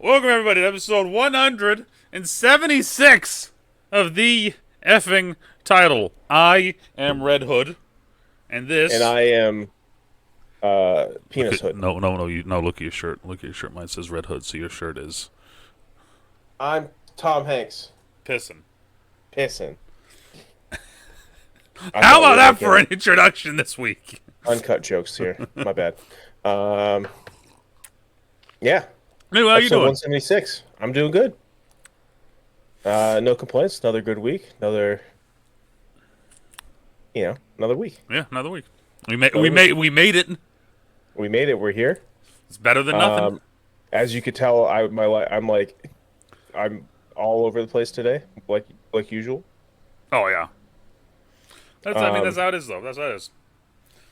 Welcome everybody to episode 176 of the effing title. I am Red Hood, and And this. I am Look Penis at Hood. no. Look at your shirt. Look at your shirt. Mine says Red Hood, so your shirt is I'm Tom Hanks. pissing. Pissing. I How thought we about were that for an making introduction this week? uncut jokes here. My bad. Um, yeah. Hey, how you Episode doing? 176. I'm doing good. No complaints. Another good week. Another week. Yeah, another week. We made Another week. we made it. We made it. We're here. It's better than nothing. Um, as you could tell, I'm all over the place today, like usual. Oh yeah. That's Um, how it is though. That's how it is.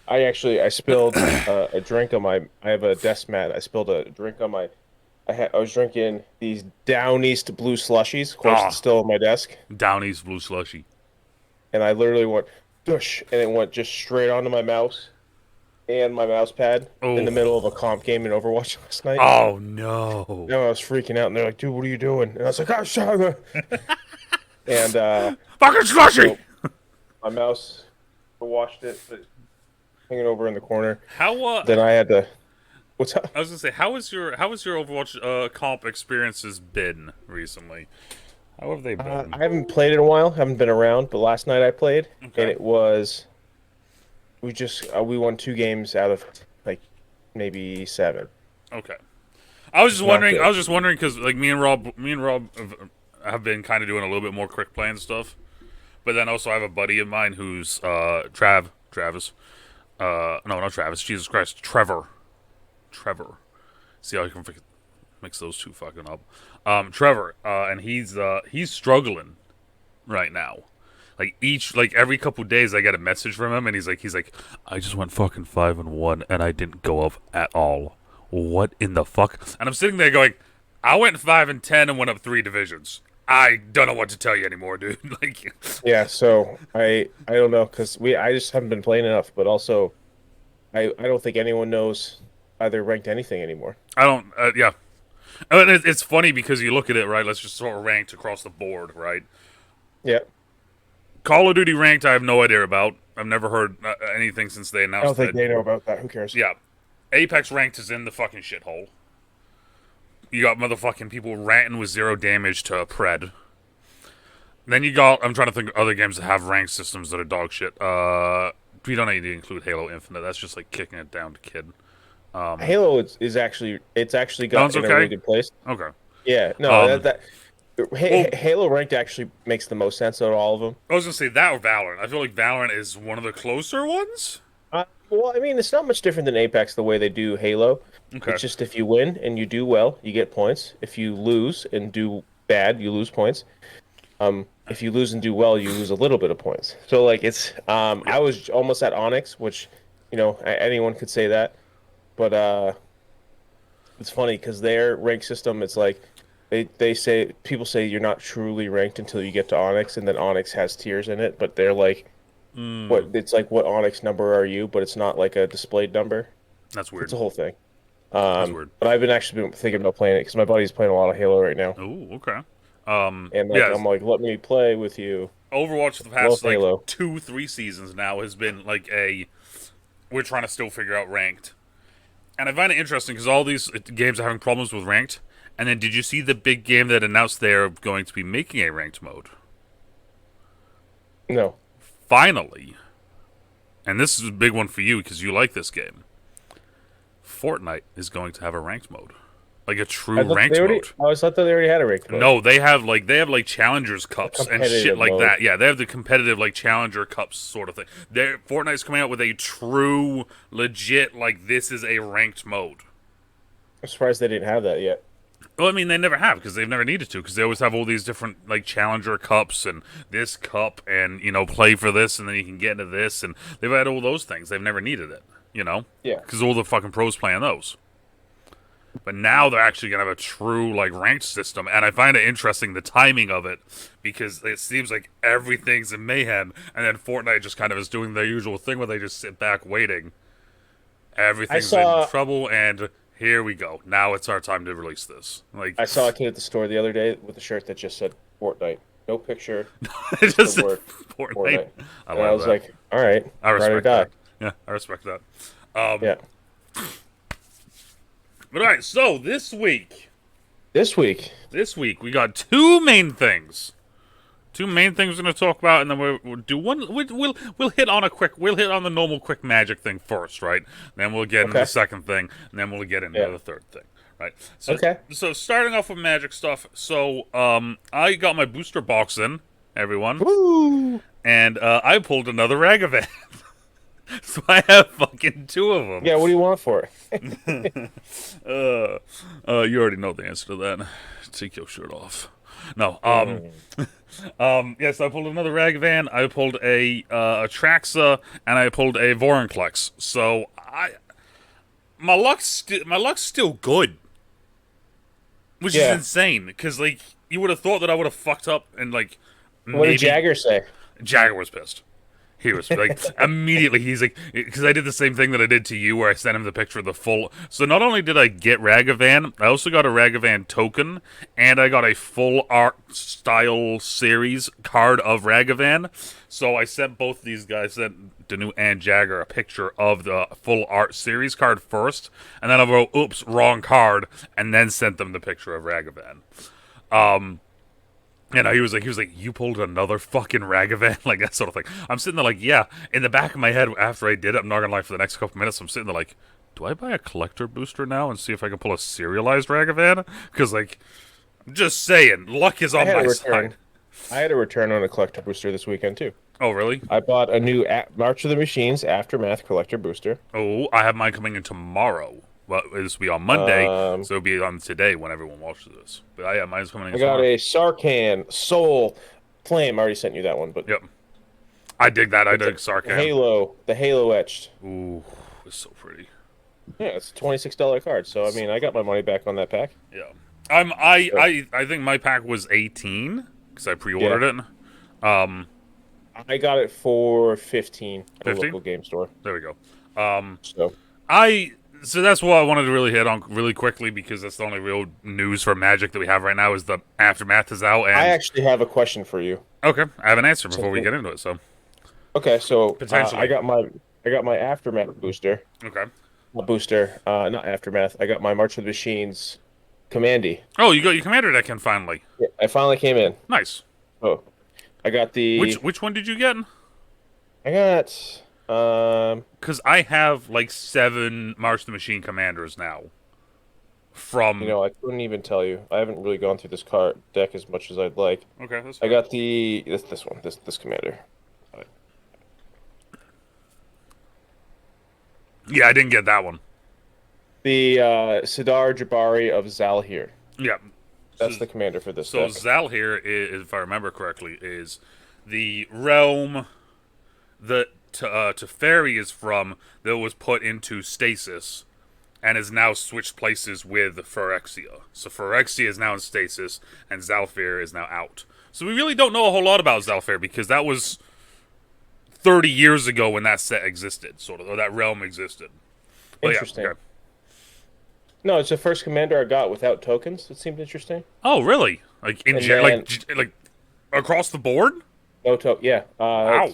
I spilled a drink on my. I have a desk mat. I spilled a drink on my. I was drinking these Down East blue slushies. Of course, it's Ah, still on my desk, Downey's blue slushy. and I literally went, "Dush," and it went just straight onto my mouse and my mouse pad in the Oh. middle of a comp game in Overwatch last night. Oh no. No, I was freaking out, and they're like, "Dude, what are you doing?" And I was like, "Oh, shut up." And Fucking slushy. so my mouse washed it, but hanging over in the corner. How Then I had to. What's up? I was gonna say, how was your Overwatch comp experiences been recently? How have they been? I haven't played in a while. Haven't been around, but last night I played, and Okay, it was we won 2 games out of like maybe 7. okay. I was just Not wondering. I good. was just wondering because like me and Rob have been kind of doing a little bit more quick play and stuff. But then also I have a buddy of mine who's Travis. No, not Travis. Jesus Christ, Trevor. See how I can mix those two fucking up. Trevor, and he's struggling right now. Like every couple days, I get a message from him, and he's like, I just went fucking 5-1, and I didn't go up at all. What in the fuck? And I'm sitting there going, I went 5-10 and went up 3 divisions. I don't know what to tell you anymore, dude. Like, Yeah, so I don't know because I just haven't been playing enough, but also I don't think anyone knows either ranked anything anymore. I don't. Yeah, and it's funny because you look at it, right? Let's just sort of ranked across the board, right? Yeah, Call of Duty ranked, I have no idea about. I've never heard anything since they I don't announced think that. they know about that. Who cares? Yeah, Apex ranked is in the fucking shithole. You got motherfucking people ranting with 0 damage to Pred. Then you got, I'm trying to think of other games that have ranked systems that are dog shit. We don't need to include Halo Infinite. That's just like kicking it down to kid. Halo is actually it's actually That one's got in a really okay. good place. Okay. Yeah, no, Um. Well, Halo ranked actually makes the most sense out of all of them. I was gonna say that or Valorant. I feel like Valorant is one of the closer ones. Well, I mean, it's not much different than Apex the way they do Halo. Okay. It's just if you win and you do well, you get points. If you lose and do bad, you lose points. If you lose and do well, you lose a little bit of points. So like it's Yeah. I was almost at Onyx, which anyone could say that, but it's funny because their rank system, it's like they say people say you're not truly ranked until you get to Onyx, and then Onyx has tiers in it, but they're like what Mm, it's like what Onyx number are you, but it's not like a displayed number. that's It's weird. a whole thing. That's weird. But I've been actually been thinking about playing it because my buddy's playing a lot of Halo right now, Oh, okay. and like Yeah. I'm like, let me play with you. Overwatch for the I love past like Halo. 2, 3 seasons now has been like we're trying to still figure out ranked, and I find it interesting because all these games are having problems with ranked. And then, did you see the big game that announced they're going to be making a ranked mode? No, Finally, and this is a big one for you because you like this game. Fortnite is going to have a ranked mode, like a I true thought they ranked already. mode. I always thought that they already had a ranked mode, No, they have like challengers a cups and shit competitive like mode. that. Yeah, they have the competitive like challenger cups sort of thing. Fortnite's coming out with a true, legit like this is a ranked mode. I'm surprised they didn't have that yet. Well, I mean, they never have because they've never needed to because they always have all these different like challenger cups and this cup and play for this and then you can get into this and they've had all those things. They've never needed it, Yeah, because all the fucking pros playing those. But now they're actually gonna have a true like ranked system, and I find it interesting the timing of it because it seems like everything's in mayhem, and then Fortnite just kind of is doing their usual thing where they just sit back waiting. I Everything's in saw. trouble, and here we go. Now it's our time to release this. Like, I saw a kid at the store the other day with a shirt that just said Fortnite. No picture, it just the just said word Fortnite. Fortnite. I And I love was that. like, all right, I ride or respect die. that. Yeah, I respect that. But Yeah. all right, so this week we got two main things. Two main things we're going to talk about, and then we'll do one. We'll hit on the normal quick magic thing first, right? Then we'll get into Okay. the second thing, and then we'll get into Yeah. the third thing, right? Okay. So starting off with magic stuff. So I got my booster box in, everyone, Woo! and I pulled another Ragavan. So I have fucking two of them. Yeah, what do you want for it? You already know the answer to that. Take your shirt off. No. Yes, I pulled another Ragavan. I pulled a Traxa, and I pulled a Vorinclex. So my luck's still good, which is Yeah. insane. Because like you would have thought that I would have fucked up and like What maybe did Jagger say? Jagger was pissed. He was like immediately. He's like, because I did the same thing that I did to you, where I sent him the picture of the full. So not only did I get Ragavan, I also got a Ragavan token, and I got a full art style series card of Ragavan. So I sent both these guys, sent DeNutte and Jagger, a picture of the full art series card first, and then I wrote, "Oops, wrong card," and then sent them the picture of Ragavan. You know, he was like, you pulled another fucking Ragavan, like that sort of thing. I'm sitting there like, yeah. In the back of my head, after I did it, I'm not gonna lie, for the next couple minutes, I'm sitting there like, do I buy a collector booster now and see if I can pull a serialized Ragavan? Because like, I'm just saying, luck is on my side. I had a return on a collector booster this weekend too. Oh really? I bought a new March of the Machines Aftermath collector booster. Oh, I have mine coming in tomorrow. Well, this will be on Monday, Um, so it'll be on today when everyone watches this. But yeah, mine's coming in I got tomorrow. a Sarkhan Soul Flame. I already sent you that one, but Yep, I dig that. I dig the Sarkhan. the Halo etched. Ooh, it's so pretty. Yeah, it's a $26 card. So I mean, I got my money back on that pack. Yeah, I think my pack was 18 because I pre-ordered it. I got it for 15 at a 15? local game store. There we go. So So that's what I wanted to really hit on really quickly because that's the only real news for Magic that we have right now is the Aftermath is out. And I actually have a question for you. okay, I have an answer before we get into it. So Okay, so Potentially. I got my Aftermath booster. okay. Not Aftermath. I got my March of the Machines Commandy. Oh, you got your commander deck in finally. Yeah, I finally came in. Nice. Oh, I got the. Which one did you get? I got. Because I have like 7 March the Machine commanders now. From I couldn't even tell you. I haven't really gone through this card deck as much as I'd like. okay, that's I fine. got this one, this commander. Yeah, I didn't get that one. The Sidar Jabari of Zalhir. Yeah. That's the commander for this So deck. Zal here, if I remember correctly, is the realm that Teferi is from that was put into stasis and is now switched places with Phyrexia. So Phyrexia is now in stasis and Zalfir is now out. So we really don't know a whole lot about Zalfir because that was 30 years ago when that set existed, sort of, or that realm existed. But Interesting. Yeah, okay. No, it's the first commander I got without tokens. It seemed interesting. Oh, really? Like And then- like across the board? No token. Yeah. Wow.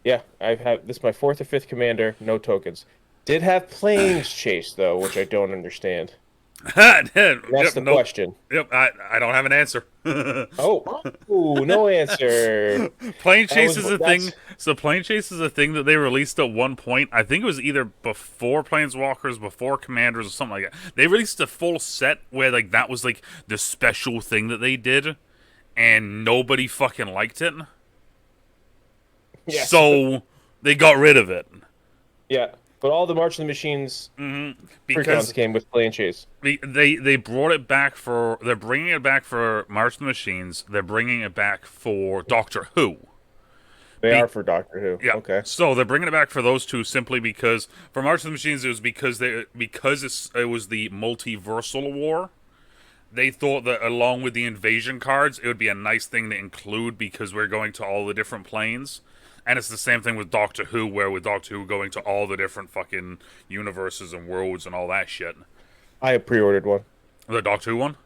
It's I've had this is my 4th or 5th commander. No tokens. Did have planes chase though, which I don't understand. That's the question. Yep, I don't have an answer. Oh, ooh, no answer. Plane chase was- is a thing. that's- So plane chase is a thing that they released at one point. I think it was either before Planeswalkers, before Commanders, or something like that. They released a full set where like that was like the special thing that they did, and nobody fucking liked it. Yes. So they got rid of it. Yeah, but all the March of the Machines Because precons came with plane chase. they brought it back for they're bringing it back for March of the Machines. They're bringing it back for Doctor Who. They are for Doctor Who. Yeah. Okay. So they're bringing it back for those two simply because for March of the Machines it was because it was the multiversal war, they thought that along with the invasion cards, it would be a nice thing to include because we're going to all the different planes. And it's the same thing with Doctor Who, where with Doctor Who going to all the different fucking universes and worlds and all that shit. I pre-ordered one. The Doctor Who one?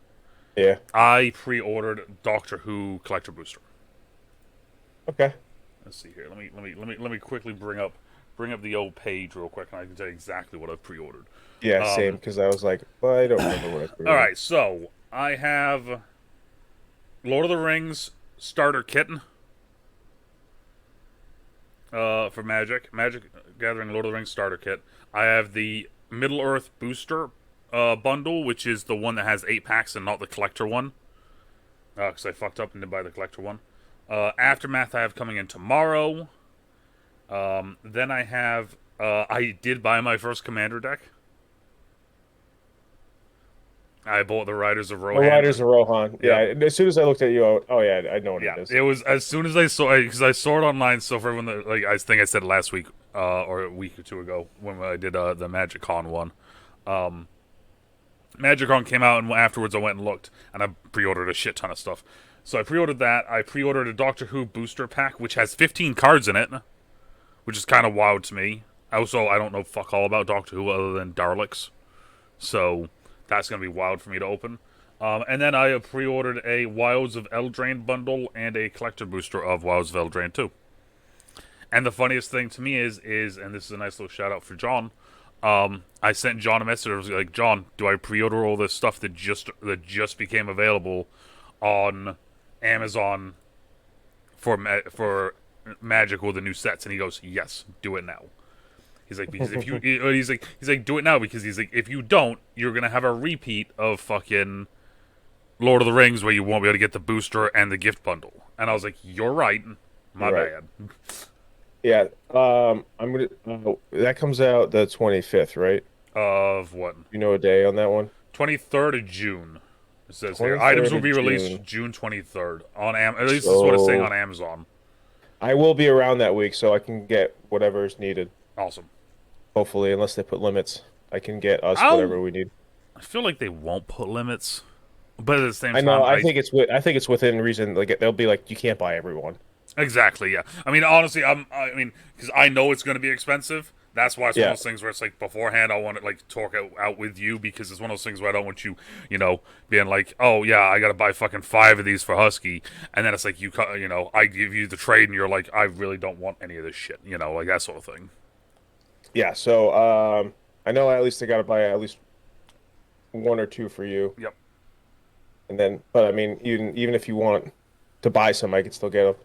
Yeah. I pre-ordered Doctor Who Collector Booster. Okay. Let's see here. Let me quickly bring up the old page real quick, and I can tell you exactly what I pre-ordered. Yeah, same. Because I was like, well, I don't remember what I pre-ordered. All right, so I have Lord of the Rings starter kit for Magic Gathering Lord of the Rings starter kit. I have the Middle Earth booster bundle, which is the one that has 8 packs and not the collector one, because I fucked up and didn't buy the collector one. Aftermath I have coming in tomorrow. Then I have I did buy my first commander deck. I bought the Riders of Rohan. The Riders of Rohan. Yeah. Yep. As soon as I looked at you, oh yeah, I know what Yeah, it is. it was as soon as I saw, because I saw it online. So for everyone that, like, I think I said it last week or a week or two ago when I did the MagicCon one. MagicCon came out, and afterwards I went and looked, and I pre-ordered a shit ton of stuff. So I pre-ordered that. I pre-ordered a Doctor Who booster pack, which has 15 cards in it, which is kind of wild to me. Also, I don't know fuck all about Doctor Who other than Daleks, so that's going to be wild for me to open. And then I pre-ordered a Wilds of Eldraine bundle and a collector booster of Wilds of Eldraine 2. And the funniest thing to me is, and this is a nice little shout out for John, I sent John a message. I was like, John, do I pre-order all this stuff that just became available on Amazon for Magic with the new sets? And he goes, yes, do it now. He's like, because if you, he's like, do it now, because he's like, if you don't, you're gonna have a repeat of fucking Lord of the Rings where you won't be able to get the booster and the gift bundle. And I was like, you're right, my bad. Yeah, I'm gonna. That comes out the 25th, right? Of what? You know a day on that one? 23rd of June. It says here, items will be released June 23rd on At least this is what it's saying on Amazon. I will be around that week, so I can get whatever is needed. Awesome. Hopefully, unless they put limits, I can get us whatever we need. I feel like they won't put limits, but at the same time, I think it's within reason. Like they'll be like, you can't buy everyone. Exactly. Yeah. I mean, honestly, because I know it's going to be expensive. That's why it's one of those things where it's like beforehand I want to like talk out with you, because it's one of those things where I don't want you, being like, oh yeah, I got to buy fucking 5 of these for Husky, and then it's like I give you the trade and you're like, I really don't want any of this shit, like that sort of thing. Yeah. So I know at least I got to buy at least 1 or 2 for you. Yep. And then, but I mean, even if you want to buy some, I could still get them.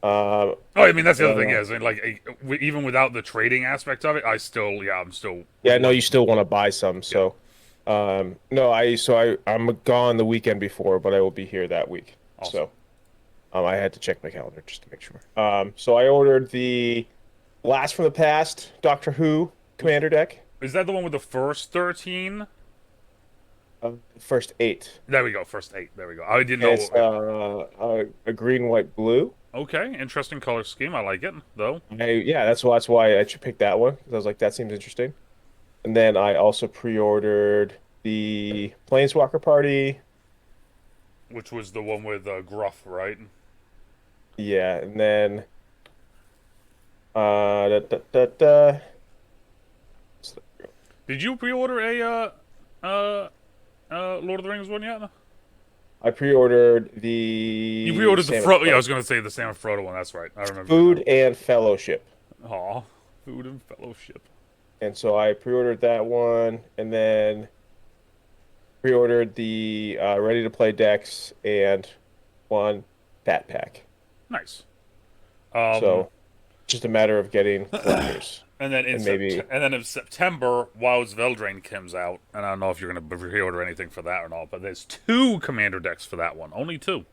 I mean, that's the other thing is, like, even without the trading aspect of it, I'm still. Yeah, no, you still want to buy some. So, no, I'm gone the weekend before, but I will be here that week. Awesome. So, I had to check my calendar just to make sure. So I ordered the Blast from the Past Doctor Who Commander deck. Is that the one with the first 13? First 8. There we go. First 8. There we go. I didn't know. It's a green, white, blue. Okay, interesting color scheme. I like it, though. That's why I picked that one, because I was like, that seems interesting. And then I also pre-ordered the Planeswalker Party, which was the one with Gruff, right? Yeah, and then Did you pre-order a Lord of the Rings one yet? I pre-ordered the. You pre-ordered the Frodo. Yeah, I was going to say the Sam and Frodo one. That's right. I remember. Food and Fellowship. Aw, Food and Fellowship. And so I pre-ordered that one, and then pre-ordered the ready-to-play decks and 1 Fat Pack. Nice. So, just a matter of getting collectors. And then in September, Wilds of Eldraine comes out, and I don't know if you're going to pre-order anything for that or not, but there's 2 commander decks for that one. Only 2.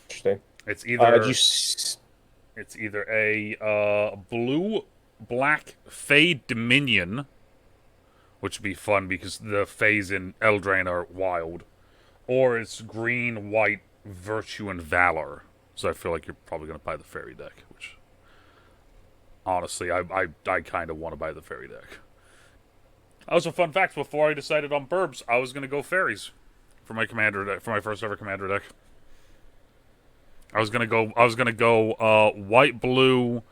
Interesting. It's either a blue-black Fey Dominion, which would be fun because the Feys in Eldraine are wild, or it's green-white Virtue and Valor. So I feel like you're probably going to buy the fairy deck, which... honestly, I kind of want to buy the fairy deck. Also, fun fact, before I decided on Burbs, I was going to go fairies. for my commander deck, for my first ever commander deck. I was gonna go white blue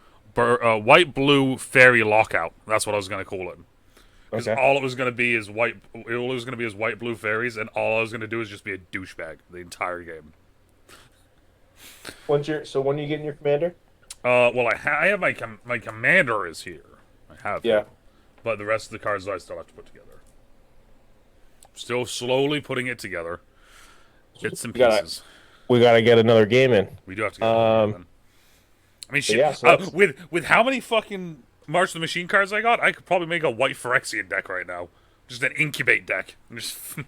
fairy lockout. That's what I was gonna call it. Because Okay. all it was gonna be is white. All it was gonna be is white blue fairies, and all I was gonna do is just be a douchebag the entire game. When are you getting your commander? Well, I have my commander is here. I have Yeah. him. But the rest of the cards I still have to put together. Still slowly putting it together. Bits and pieces. We gotta get another game in. We do have to get another game in. I mean, shit. Yeah, so With how many fucking March of the Machine cards I got, I could probably make a white Phyrexian deck right now. Just an incubate deck. Just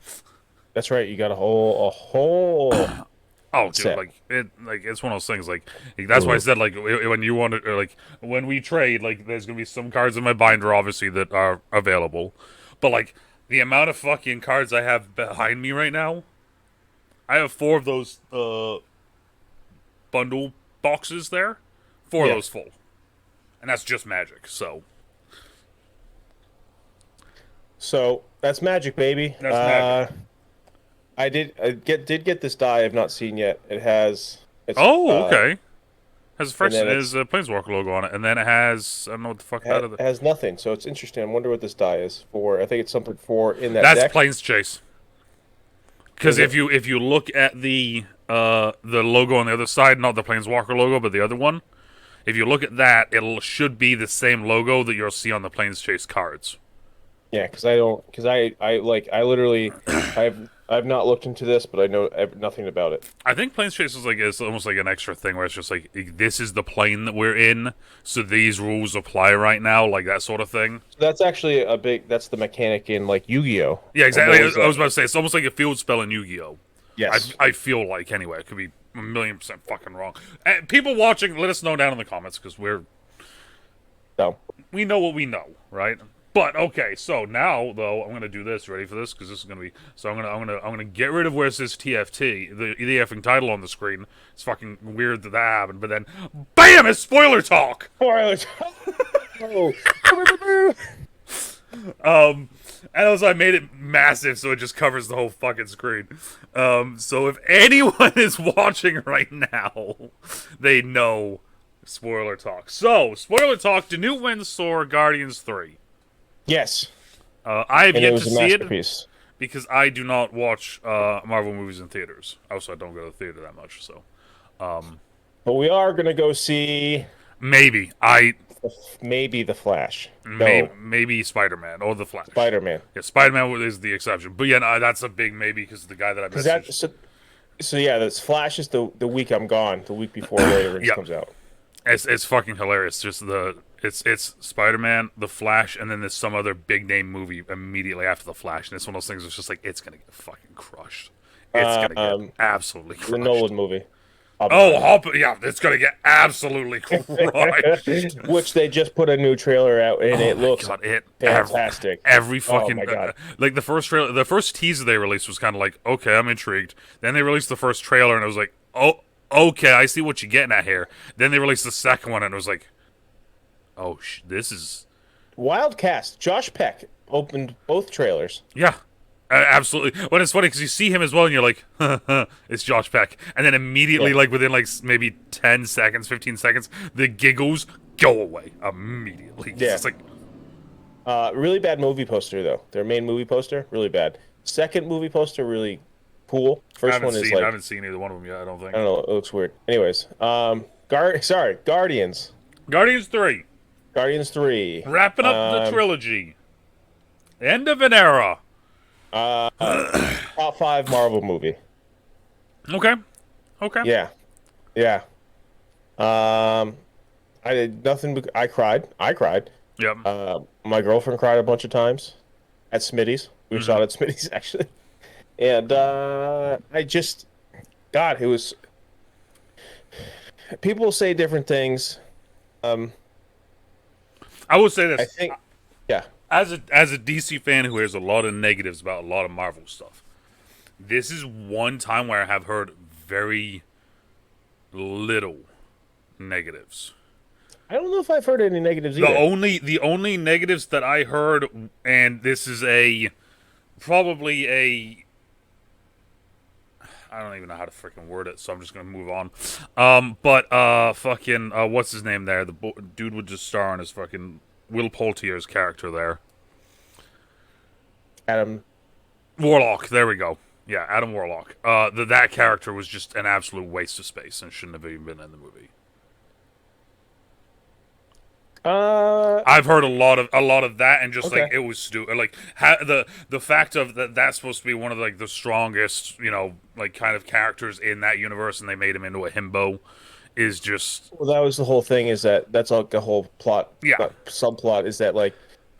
that's right. You got a whole. oh, dude, set. it's one of those things. Like that's why I said when you want to, or when we trade, there's gonna be some cards in my binder, obviously, that are available, but the amount of fucking cards I have behind me right now, I have 4 of those bundle boxes there, 4 of those full, and that's just Magic. So that's Magic, baby. That's Magic. I did get this die I've not seen yet. It's Okay. Has a Planeswalker logo on it, and then it has I don't know what the fuck that is. It has nothing, so it's interesting. I wonder what this die is for. I think it's something for in that That's deck. Plains Chase. Because if you look at the logo on the other side, not the Planeswalker logo, but the other one, if you look at that, it should be the same logo that you'll see on the Plains Chase cards. Yeah, because I literally I've not looked into this, but I know nothing about it. I think Plains Chase is almost like an extra thing where it's just this is the plane that we're in, so these rules apply right now, like that sort of thing. That's actually that's the mechanic in Yu-Gi-Oh. Yeah, exactly. I was about to say it's almost like a field spell in Yu-Gi-Oh. Yes. I feel like anyway. It could be 1,000,000% fucking wrong. People watching, let us know down in the comments because we know what we know, right? But okay, so now though I'm gonna do this. Ready for this? Because this is gonna be. So I'm gonna get rid of where it says TFT, the effing title on the screen. It's fucking weird that happened. But then, bam! It's spoiler talk. Spoiler talk. And also I made it massive so it just covers the whole fucking screen. So if anyone is watching right now, they know spoiler talk. So spoiler talk. DeNutte wins Soar Guardians 3. Yes. I have yet to see masterpiece. it because I do not watch Marvel movies in theaters. Also, I don't go to the theater that much. So, but we are gonna go see maybe the Flash. Maybe Spider-Man or the Flash. Spider-Man. Yeah, Spider-Man is the exception. But yeah, no, that's a big maybe because the guy that I messaged. So yeah, this Flash is the week I'm gone. The week before Later comes out. It's fucking hilarious. Just it's Spider-Man, the Flash, and then there's some other big name movie immediately after the Flash, and it's one of those things. It's just it's gonna get fucking crushed. It's gonna get absolutely crushed. The Nolan movie. It's gonna get absolutely crushed. Which they just put a new trailer out, and it looks fantastic. Every fucking my God. The first trailer, the first teaser they released was kind of okay, I'm intrigued. Then they released the first trailer, and it was like, oh, okay, I see what you're getting at here. Then they released the second one, and it was like, oh, this is wild cast. Josh Peck opened both trailers. Yeah, absolutely. But it's funny because you see him as well, and you're like, it's Josh Peck, and then immediately, within maybe 10 seconds, 15 seconds, the giggles go away immediately. Yeah. It's really bad movie poster though. Their main movie poster, really bad. Second movie poster, really cool. First one is I haven't seen either one of them yet. I don't think. I don't know. It looks weird. Anyways, Guardians. Guardians 3. Guardians 3. Wrapping up the trilogy. End of an era. Top 5 Marvel movie. Okay. Yeah. I did nothing. I cried. Yep. My girlfriend cried a bunch of times at Smitty's. We saw it at Smitty's actually, and it was. People say different things. I will say this. I think, yeah. As a DC fan who hears a lot of negatives about a lot of Marvel stuff, this is one time where I have heard very little negatives. I don't know if I've heard any negatives either. The only negatives that I heard, and this is probably a I don't even know how to freaking word it, so I'm just gonna move on. Fucking, what's his name there? The dude would just star on his fucking Will Poultier's character there. Adam. Warlock. There we go. Yeah, Adam Warlock. That character was just an absolute waste of space and shouldn't have even been in the movie. Uh, I've heard a lot of that, and just like okay. it was stupid. Like the fact of that's supposed to be one of like the strongest, like kind of characters in that universe, and they made him into a himbo, is just Well, that was the whole thing. Is that that's all the whole plot, yeah. subplot is that like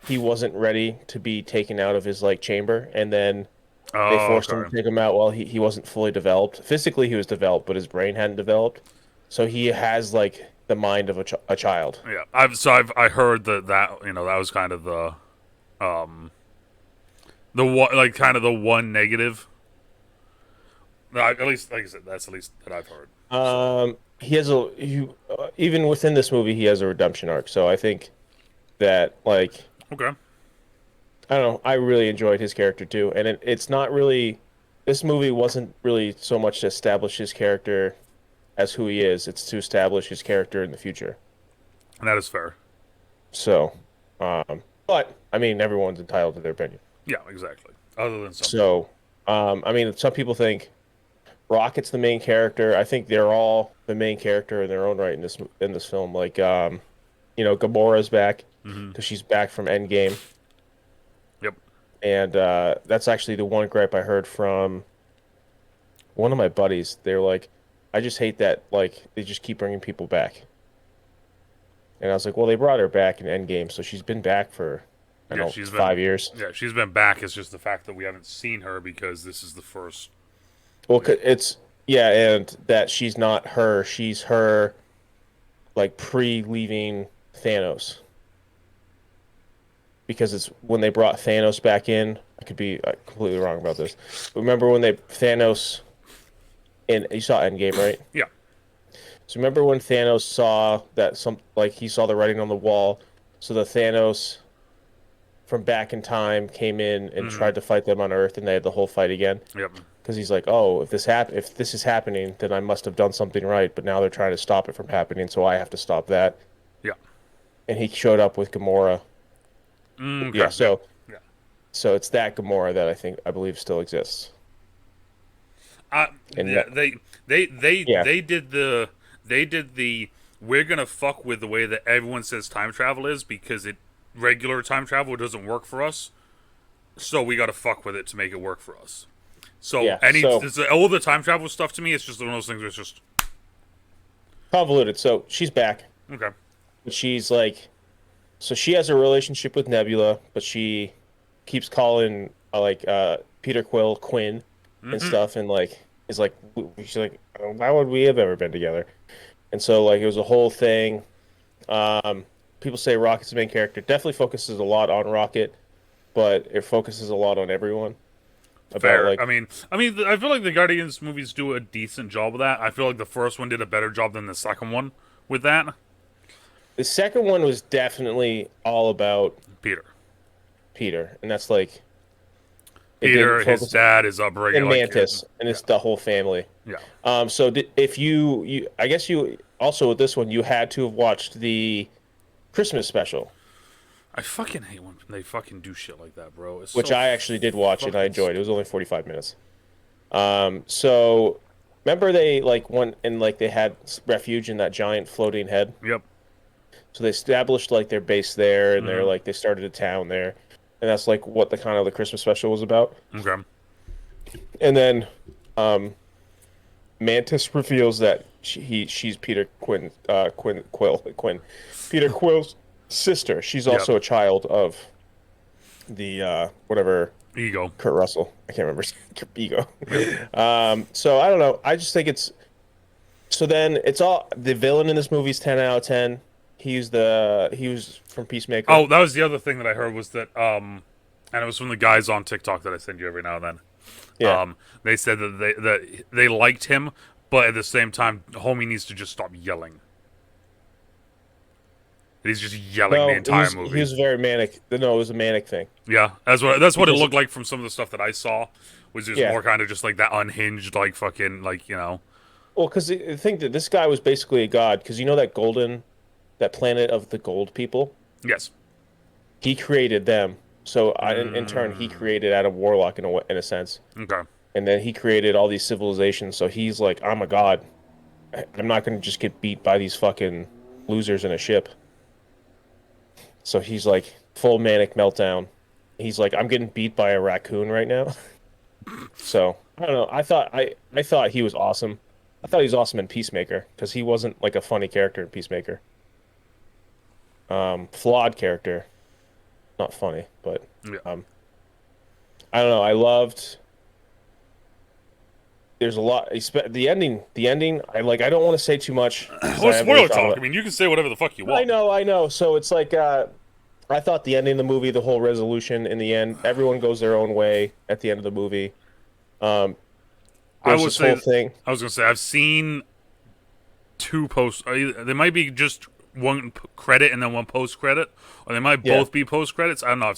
he wasn't ready to be taken out of his like chamber, and then they Oh, forced him okay. to take him out while he wasn't fully developed. Physically, he was developed, but his brain hadn't developed. So he has like the mind of a child. Yeah, I heard that that was kind of um the one like kind of the one negative. At least, like I said, that's at least that I've heard. So He has even within this movie, he has a redemption arc. So I think that like okay, I don't know, I really enjoyed his character too, and it's not really this movie wasn't really so much to establish his character as who he is. It's to establish his character in the future. and that is fair. So, but I mean, everyone's entitled to their opinion. Yeah, exactly. Other than some people. So, I mean, some people think Rocket's the main character. I think they're all the main character in their own right in this film. Like, Gamora's back Mm-hmm. because she's back from Endgame, Yep. and that's actually the one gripe I heard from one of my buddies. They're like, I just hate that like they just keep bringing people back. And I was like, well, they brought her back in Endgame, so she's been back for I don't know She's been 5 years. yeah she's been back. It's just the fact that we haven't seen her because this is the first. Well, it's yeah, and that she's not her. She's her, like pre-leaving Thanos. Because it's when they brought Thanos back in. I could be completely wrong about this. But remember when they Thanos in you saw Endgame, right? Yeah. So remember when Thanos saw that he saw the writing on the wall, so the Thanos from back in time came in and Mm-hmm. tried to fight them on Earth, and they had the whole fight again. Yep. Because he's like, oh, if this is happening, then I must have done something right. But now they're trying to stop it from happening, so I have to stop that. Yeah. And he showed up with Gamora. Okay. Yeah, so Yeah. so it's that Gamora that I believe still exists. And Yeah. yeah, They did the we're gonna fuck with the way that everyone says time travel is because regular time travel doesn't work for us, so we got to fuck with it to make it work for us. So yeah. So all the time travel stuff to me, it's just one of those things where it's just convoluted. So she's back. okay. But she's like, so she has a relationship with Nebula, but she keeps calling Peter Quill Quinn and Mm-hmm. stuff, and like is like she's like, why would we have ever been together? And so like it was a whole thing. People say Rocket's the main character. Definitely focuses a lot on Rocket, but it focuses a lot on everyone. Fair. Like I feel like the Guardians movies do a decent job of that. I feel like the first one did a better job than the second one with that. the second one was definitely all about Peter. Peter, and that's like it Peter, didn't his focus dad is upbringing and like Mantis, and it's the whole family. yeah. So if you, I guess you also with this one you had to have watched the Christmas special, I fucking hate when they fucking do shit like that, bro. It's which so I actually did watch and I fucking enjoyed. It was only 45 minutes. So remember they like went and like they had refuge in that giant floating head. Yep. So they established like their base there, and they're Mhm. like they started a town there, and that's like what the kind of the Christmas special was about. Okay. And then Mantis reveals that she's Peter Quinn, Peter Quill's sister. She's Yep. also a child of the whatever Ego. Kurt Russell. I can't remember Ego. So I don't know. I just think it's so then it's all the villain in this movie is 10 out of 10. He was from Peacemaker. Oh, that was the other thing that I heard was that and it was from the guys on TikTok that I send you every now and then. Yeah. They said that they liked him, but at the same time, homie needs to just stop yelling. He's just yelling the No, entire he movie. was very manic. No, it was a manic thing. Yeah, that's what it Because looked like from some of the stuff that I saw. Was just yeah, more kind of just like that unhinged, like fucking, like well, because the thing that this guy was basically a god. Because you know that planet of the gold people, Yes. he created them. So in turn, he Mm, created Adam Warlock in a sense, okay. and then he created all these civilizations. So he's like, I'm a god. I'm not gonna just get beat by these fucking losers in a ship. So he's like full manic meltdown. He's like, I'm getting beat by a raccoon right now. So I don't know. I thought he was awesome. I thought he was awesome in Peacemaker because he wasn't like a funny character in Peacemaker. Flawed character, not funny, but Yeah. um, I don't know. I loved. There's a lot. The ending. The ending. I like. I don't want to say too much because Well, I haven't really spoiler thought talk. I about. mean, you can say whatever the fuck you I want. know. I know. So it's like. I thought the ending of the movie, the whole resolution in the end, everyone goes their own way at the end of the movie. Um, I there's would this whole say, thing. I was gonna say, I've seen two post. They might be just one credit and then one post credit, or they might Yeah, both be post credits. I don't know. I've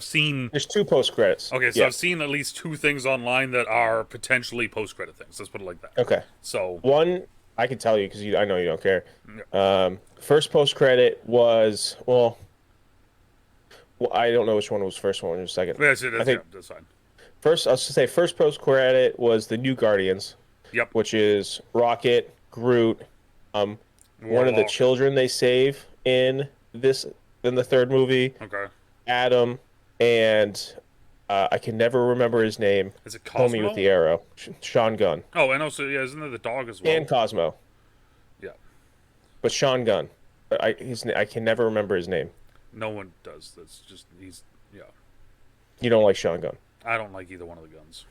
seen. there's two post credits. Okay, so Yeah. I've seen at least two things online that are potentially post credit things. Let's put it like that. Okay. So, One I can tell you because I know you don't care. yeah. First post credit was well, I don't know which one was first one or second. That's it. I Yeah, think that's fine. first I was to say first post credit was the New Guardians, Yep. which is Rocket, Groot, um, one of the Warlock. children they save in the third movie, Okay. Adam, and I can never remember his name. Is it Homie with Cosmo? the arrow, Sean Gunn, Oh, and also, yeah, isn't there the dog as well? and Cosmo, Yeah. but Sean Gunn. I can never remember his name. No one does. That's just yeah. You don't like Sean Gunn. I don't like either one of the guns.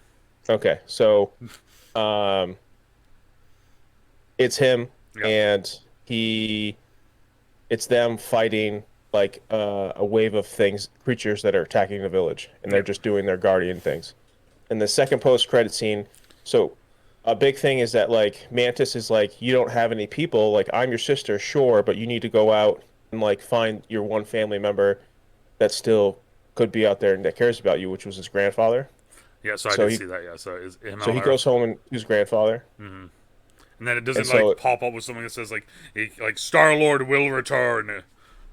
Okay, so um, it's him, Yeah. and it's them fighting like a wave of creatures that are attacking the village, and they're Yeah. just doing their guardian things. And the second post-credit scene, so a big thing is that like Mantis is like, you don't have any people, like I'm your sister, sure, but you need to go out and like find your one family member that still could be out there and that cares about you, which was his grandfather. Yeah. So I So did he see that. Yeah. So is him so on he her, goes home and his grandfather. and then it And doesn't so like pop up with something that says like Star Lord will return,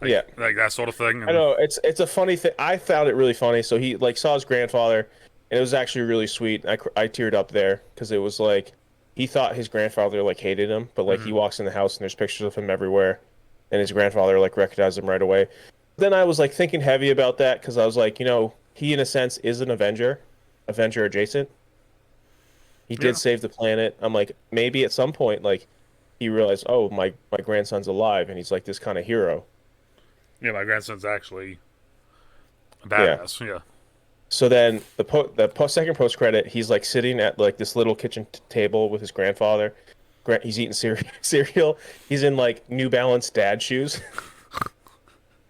yeah, like that sort of thing. I And know it's a funny thing. I found it really funny. So he like saw his grandfather, and it was actually really sweet. I teared up there because it was like he thought his grandfather like hated him, but like he walks in the house and there's pictures of him everywhere, and his grandfather like recognized him right away. Then I was like thinking heavy about that because I was like, he in a sense is an Avenger, Avenger adjacent. He yeah, did save the planet. I'm like maybe at some point like he realized, oh my grandson's alive, and he's like this kind of hero. yeah, my grandson's actually a Yeah. badass. Yeah. So then second post credit, he's like sitting at like this little kitchen table with his grandfather. He's eating cereal. He's in like New Balance dad shoes,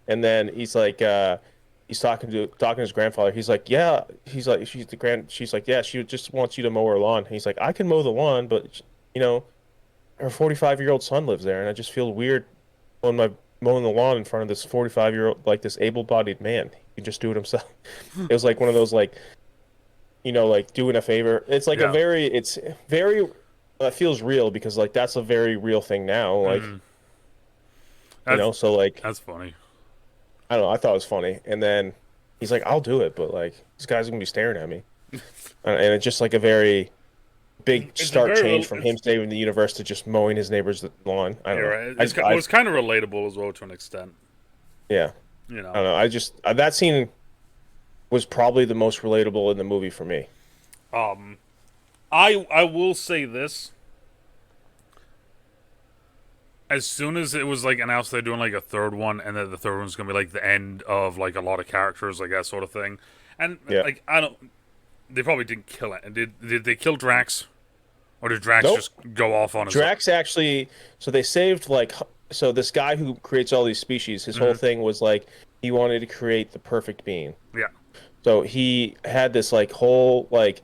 and then he's like he's talking to his grandfather. He's like, yeah. He's like, She's like, yeah. She just wants you to mow her lawn. And he's like, I can mow the lawn, but you know, her 45-year-old son lives there, and I just feel weird mowing the lawn in front of this 45-year-old like this able-bodied man. He can just do it himself. It was like one of those like like doing a favor. It's like Yeah. it's very feels real because like that's a very real thing now. Like That's so like that's funny. I don't know. I thought it was funny, and then he's like, "I'll do it," but like this guy's gonna be staring at me, and it's just like a very big It's a stark very change from him saving the universe to just mowing his neighbor's lawn. I don't You're know. right. Well, it's kind of relatable as well to an extent. Yeah, You I know. don't know. I just that scene was probably the most relatable in the movie for me. Um, I will say this. As soon as it was like announced they're doing like a third one, and that the third one's gonna be like the end of like a lot of characters, like that sort of thing, and Yeah. like I don't, they probably didn't kill it. And did they kill Drax, or did Drax Nope. just go off on his Drax actually, so they saved like, so this guy who creates all these species, his whole thing was like he wanted to create the perfect being. Yeah. So he had this like whole like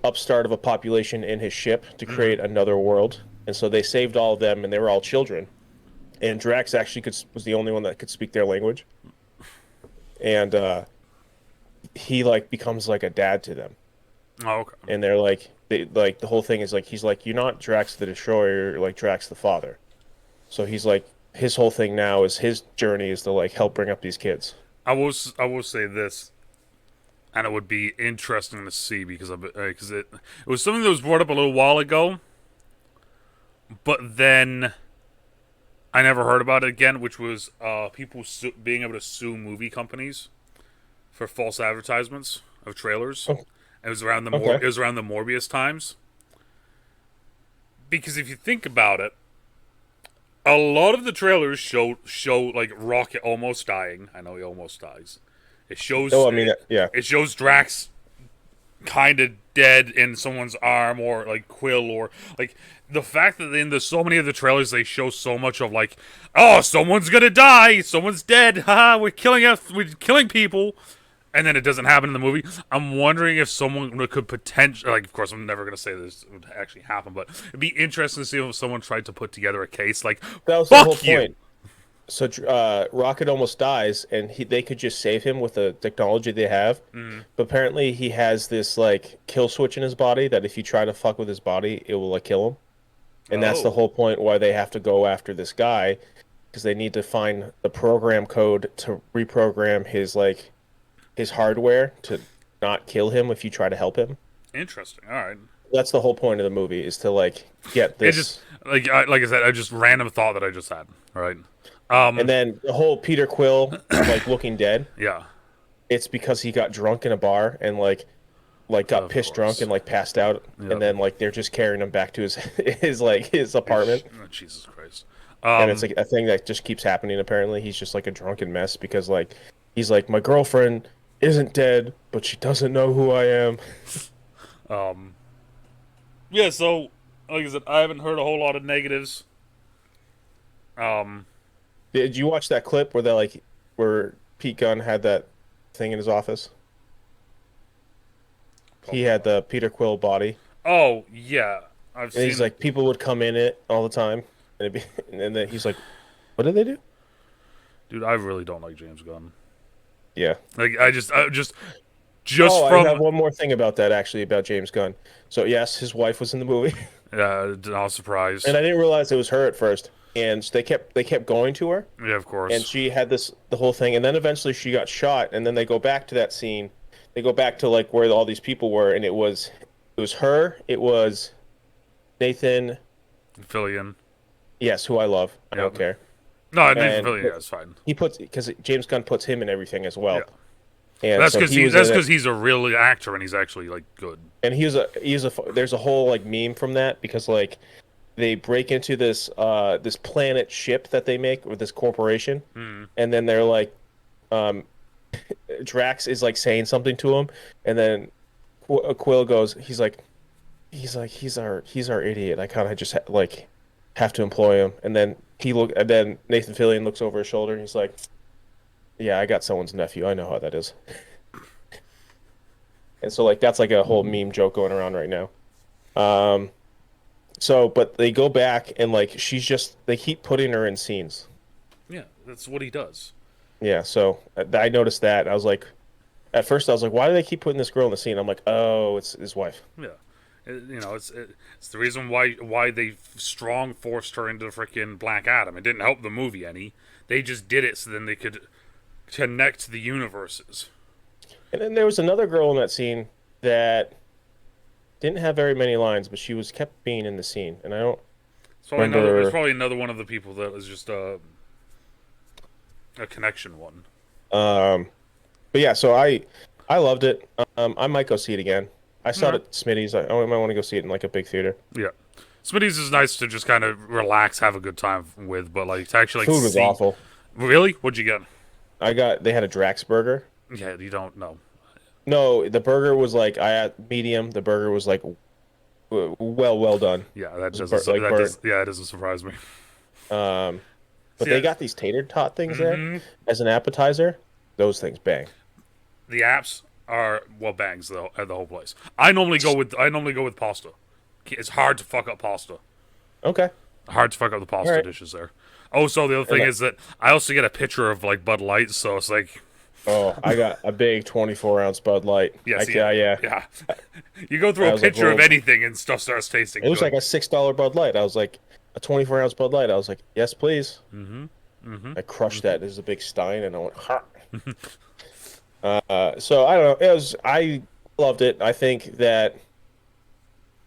upstart of a population in his ship to create another world, and so they saved all of them, and they were all children. and Drax actually was the only one that could speak their language, and he like becomes like a dad to them, Oh, okay. and the whole thing is like he's like, you're not Drax the Destroyer, you're like Drax the father. So he's like, his whole thing now is his journey is to like help bring up these kids. I will say this, and it would be interesting to see because it was something that was brought up a little while ago, but then I never heard about it again, which was people being able to sue movie companies for false advertisements of trailers. Oh, It was around okay. it was around the Morbius times. Because if you think about it, a lot of the trailers show like Rocket almost dying. I know he almost dies. It shows Oh, I mean, yeah. it shows Drax kind of dead in someone's arm, or like Quill, or like the fact that in so many of the trailers they show so much of like, oh, someone's gonna die, someone's dead, haha, we're killing people, and then it doesn't happen in the movie. I'm wondering if someone could potentially, like, of course, I'm never gonna say this would actually happen, but it'd be interesting to see if someone tried to put together a case like, That was the whole fuck you. point. So Rocket almost dies, and they could just save him with the technology they have. But apparently, he has this like kill switch in his body that if you try to fuck with his body, it will like kill him. And that's the Oh, whole point why they have to go after this guy, because they need to find the program code to reprogram his hardware to not kill him if you try to help him. interesting. All right. That's the whole point of the movie is to like get It just this. like I said, I just random thought that I just had. All right. And then the whole Peter Quill like looking dead. Yeah. It's because he got drunk in a bar and like got Of pissed drunk course. and like passed out, Yep. and then like they're just carrying him back to his his apartment. Oh, Jesus Christ. And it's like a thing that just keeps happening. Apparently he's just like a drunken mess because like he's like, my girlfriend isn't dead but she doesn't know who I am. Yeah. So, like I said, I haven't heard a whole lot of negatives. Um. Did you watch that clip where where Pete Gunn had that thing in his office? He had the Peter Quill body, Oh yeah, I've and he's seen. like, people would come in it all the time, and and then he's like, what did they do? Dude, I really don't like James Gunn. Yeah. Like just Oh, I have from one more thing about that actually about James Gunn. So yes, his wife was in the movie, not and surprised. I didn't realize it was her at first. And they kept going to her, Yeah, of and course. she had the whole thing, and then eventually she got shot, and then they go back to that scene. They go back to like where all these people were, and it was her, it was Nathan, Fillion. yes, who I love. I don't Yep. care. No, Nathan And Fillion. Yeah, it's fine. he puts because James Gunn puts him in everything as Yeah, well. And that's so because he was in it. he's a real actor and he's actually like good. And there's a whole like meme from that because like they break into this planet ship that they make with this corporation, and then they're like, um, Drax is like saying something to him, and then Quill goes, he's our idiot. I kind of just like have to employ him, and then Nathan Fillion looks over his shoulder and he's like, yeah, I got someone's nephew. I know how that is. And so like that's like a whole meme joke going around right now. Um, but they go back and like they keep putting her in scenes. Yeah, that's what he does. Yeah, so I noticed that. I was like, at first I was like, why do they keep putting this girl in the scene? I'm like, oh, it's his wife. Yeah, it's the reason why they strong forced her into freaking Black Adam. It didn't help the movie any. They just did it so then they could connect the universes. And then there was another girl in that scene that didn't have very many lines, but she was kept being in the scene, and I don't It's remember. probably another one of the people that was just a connection one. Um, but yeah, so I loved it. I might go see it again. I saw it Alright. at Smitty's. I might want to go see it in like a big theater. Yeah. Smitty's is nice to just kind of relax, have a good time with, but like to actually like Food was see. awful. Really? What'd you get? They had a Drax burger. Yeah, you don't know. No, the burger was like I had medium. The burger was like well done. Yeah, It was burnt. yeah, it doesn't surprise me. Um, but See, they got these tater tot things there hmm as an appetizer. Those things bang. the apps are what bangs the whole place. I normally go with pasta. It's hard to fuck up pasta. Okay. Hard to fuck up the All pasta right. dishes there. Also, the other thing And is that I also get a picture of like Bud Light, so it's like, I got a big 24-ounce Bud Light. yes, Yeah. yeah. You go through I a was like, picture of well, anything and stuff starts tasting it was good. like a $6 Bud Light. I was like, a 24-ounce Bud Light. I was like, yes, please. Mm-hmm. Mm-hmm. I crushed that. There's a big stein, and I went, ha. So I don't know. I loved it. I think that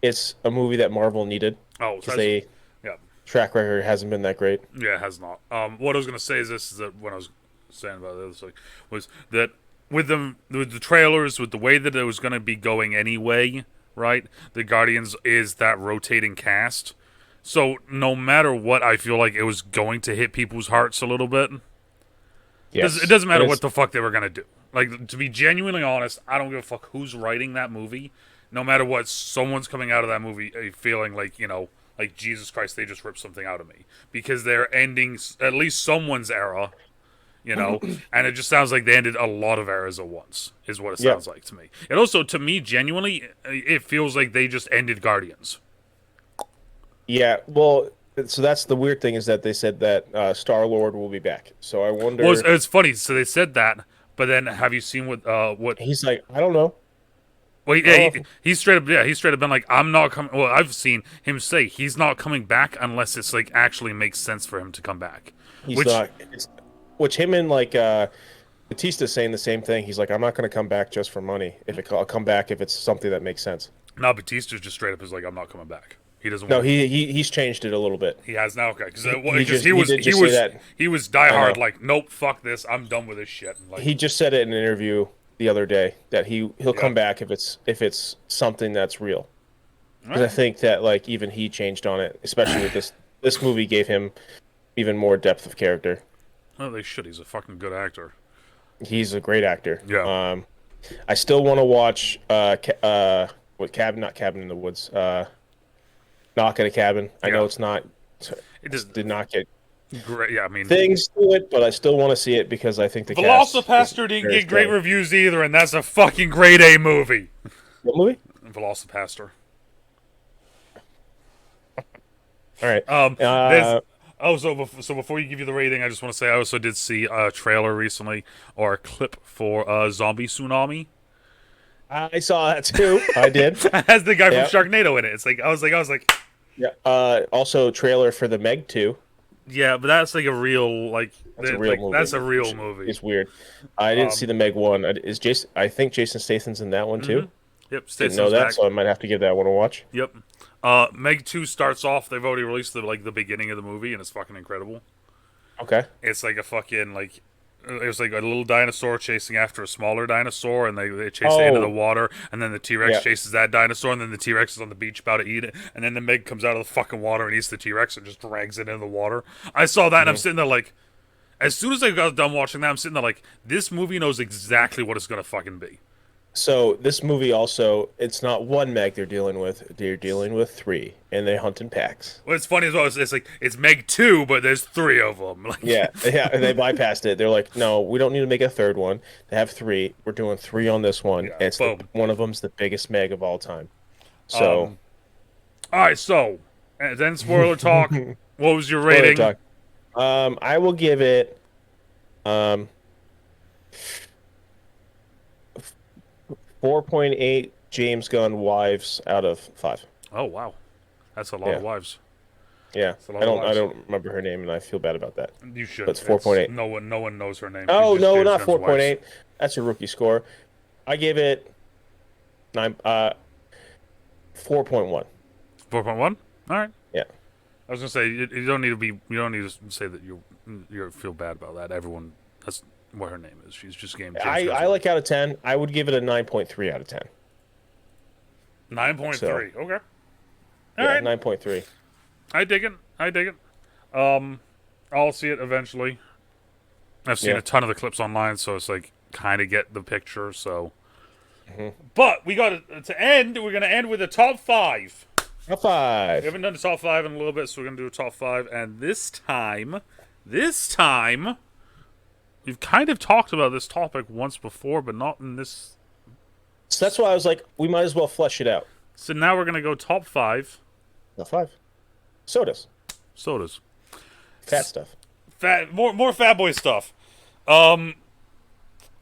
it's a movie that Marvel needed Oh, because so they yeah, track record hasn't been that great. yeah, it has not. What I was gonna say is this: is that when I was saying about the other thing was that with the trailers, with the way that it was gonna be going anyway, right? The Guardians is that rotating cast. So no matter what, I feel like it was going to hit people's hearts a little bit. It Yes, doesn't and matter what the fuck they were gonna do. Like, to be genuinely honest, I don't give a fuck who's writing that movie. No matter what, someone's coming out of that movie feeling like, like Jesus Christ, they just ripped something out of me because they're ending at least someone's era, and it just sounds like they ended a lot of eras at once. Is what it yeah, sounds like to me. And also, to me, genuinely, it feels like they just ended Guardians. yeah. Well, so that's the weird thing is that they said that Star-Lord will be back. So I Well, wonder. it's funny. So they said that, but then have you seen what He's like, I don't know. Well, I don't yeah, know if he's straight up. Yeah, he's straight up been like, "I'm not coming." Well, I've seen him say he's not coming back unless it's like actually makes sense for him to come back. he's Which not. Which him and like Batista's saying the same thing. He's like, I'm not going to come back just for money. I'll come back if it's something that makes sense. now Batista's just straight up is like, "I'm not coming back." He doesn't No, want. he's changed it a little bit. He has now, okay, because He did just say that. he was I know. diehard like, "Nope, fuck this, I'm done with this shit." And like, He just said it in an interview the other day that he'll yeah, come back if it's something that's real. all Because I right. think that like even he changed on it, especially with this movie gave him even more depth of character. Oh, they should. He's a fucking good actor. He's a great actor. Yeah, I still want to watch what cabin not cabin in the woods knock at a cabin. I yeah. know it's not It just did not get great. Yeah, I mean, things to it, but I still want to see it because I think the cast is Velocipaster didn't very get great strong. reviews either, and that's a fucking grade A movie. What movie? Velocipaster. All right. There's so before you give you the rating, I just want to say I also did see a trailer recently or a clip for Zombie Tsunami. I saw that too. I did. It has the guy Yeah. from Sharknado in it. It's like I was like, Yeah. Also, trailer for the Meg 2. yeah, but that's like a real That's a real movie. that's a real movie. It's weird. I didn't see the Meg one. Is Jason? I think Jason Statham's in that one too. Yep, Didn't know Statham's that, back. so I might have to give that one a watch. Yep. Meg 2 starts off. They've already released the beginning of the movie, and it's fucking incredible. Okay. It's like a fucking it was like a little dinosaur chasing after a smaller dinosaur, and they chase it into the water, and then the T-Rex Yeah. chases that dinosaur, and then the T-Rex is on the beach about to eat it, and then the Meg comes out of the fucking water and eats the T-Rex and just drags it into the water. I saw that, and I'm sitting there like, as soon as I got done watching that, I'm sitting there like, this movie knows exactly what it's gonna fucking be. So this movie also, it's not one Meg they're dealing with. They're dealing with three, and they hunt in packs. What's funny as well is it's like it's Meg 2, but there's 3 of them. Like, Yeah, yeah, and they bypassed it. They're like, no, we don't need to make a third one. They have three. We're doing three on this one, Yeah, and boom. one of them's the biggest Meg of all time. So, all right, so and then spoiler talk. What was your spoiler rating? talk. I will give it, 4.8 James Gunn wives out of 5. Oh wow, that's a lot Yeah. of wives. Yeah, a lot of I wives. don't remember her name, and I feel bad about that. You should. But it's 4.8. No one knows her name. Oh She's just no, James not Gunn's 4.8. wife. That's a rookie score. I gave it 4.1. 4.1. All right. Yeah. I was gonna say you don't need to be. You don't need to say that you feel bad about that. Everyone. That's what her name is. She's just James Gunn's I wife. like out of 10. I would give it a 9.3 out of 10. 9.3. So, Okay. All yeah, right. 9.3. I dig it. I'll see it eventually. I've seen Yeah. a ton of the clips online, so it's like kind of get the picture. So, Mm-hmm. but we got to end. We're gonna end with a top 5. Top 5. We haven't done the top 5 in a little bit, so we're gonna do a top 5. And this time, we've kind of talked about this topic once before, but not in this. So that's why I was like, we might as well flesh it out. So now we're gonna go top 5 Top 5. Sodas. sodas. Fat stuff. More fat boy stuff.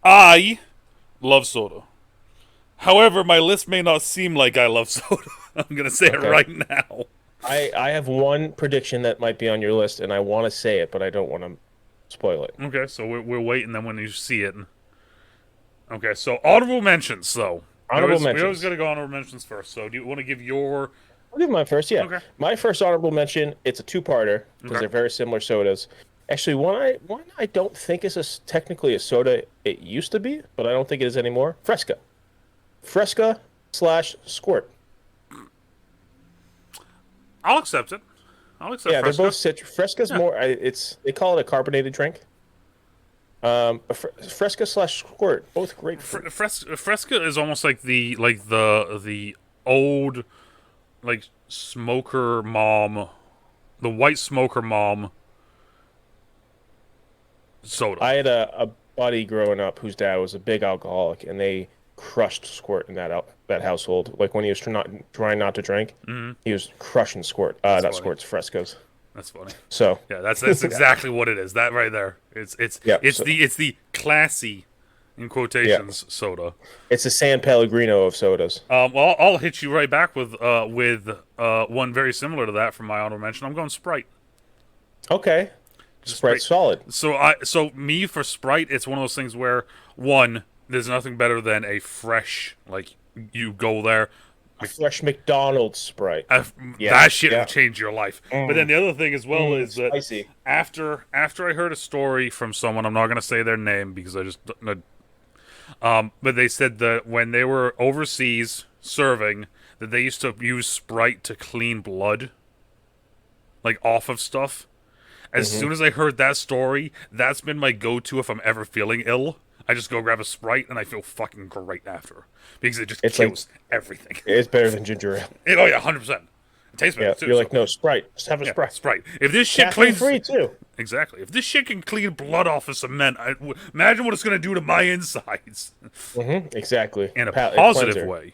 I love soda. However, my list may not seem like I love soda. I'm gonna say it Okay. right now. I have one prediction that might be on your list, and I want to say it, but I don't want to spoil it. Okay, so we're waiting. Then when you see it, okay. So honorable mentions, though. Honorable We always mentions. got to go honorable mentions first. So do you want to give your? I'll give mine first. Yeah, Okay. my first honorable mention. It's a two-parter because Okay. they're very similar sodas. Actually, one I don't think is technically a soda. It used to be, but I don't think it is anymore. Fresca slash Squirt. I'll accept it. I'll accept. Yeah, Fresca. they're both citrus. Fresca's Yeah. more. It's they call it a carbonated drink. But Fresca slash Squirt, both great. Fresca is almost like the old like smoker mom, the white smoker mom soda. I had a buddy growing up whose dad was a big alcoholic, and they crushed Squirt in that household. Like when he was trying not to drink, he was crushing Squirt. Not funny. Squirts, Frescas. That's funny. So Yeah, that's exactly what it is. That right there. It's Yeah, it's so- the classy in quotations soda. it's a San Pellegrino of sodas. Well, I'll hit you right back with one very similar to that from my honorable mention. I'm going Sprite. Okay, Sprite's solid. So me for Sprite, it's one of those things where one, there's nothing better than a fresh, like, you go there, A fresh McDonald's Sprite. Yeah, that shit yeah. will change your life. But then the other thing as well is that Spicy. after I heard a story from someone, I'm not going to say their name because I just but they said that when they were overseas serving, that they used to use Sprite to clean blood, like off of stuff. As soon as I heard that story, that's been my go-to if I'm ever feeling ill. I just go grab a Sprite and I feel fucking great after because it just It's kills everything. It's better than ginger ale. Oh yeah, 100%. It tastes better Yeah, too. you're so- like, no, Sprite. Just have a yeah, Sprite. Sprite. If this shit Caffeine cleans free too. exactly, if this shit can clean blood off of cement, imagine what it's gonna do to my insides Exactly. in a Positive positive way.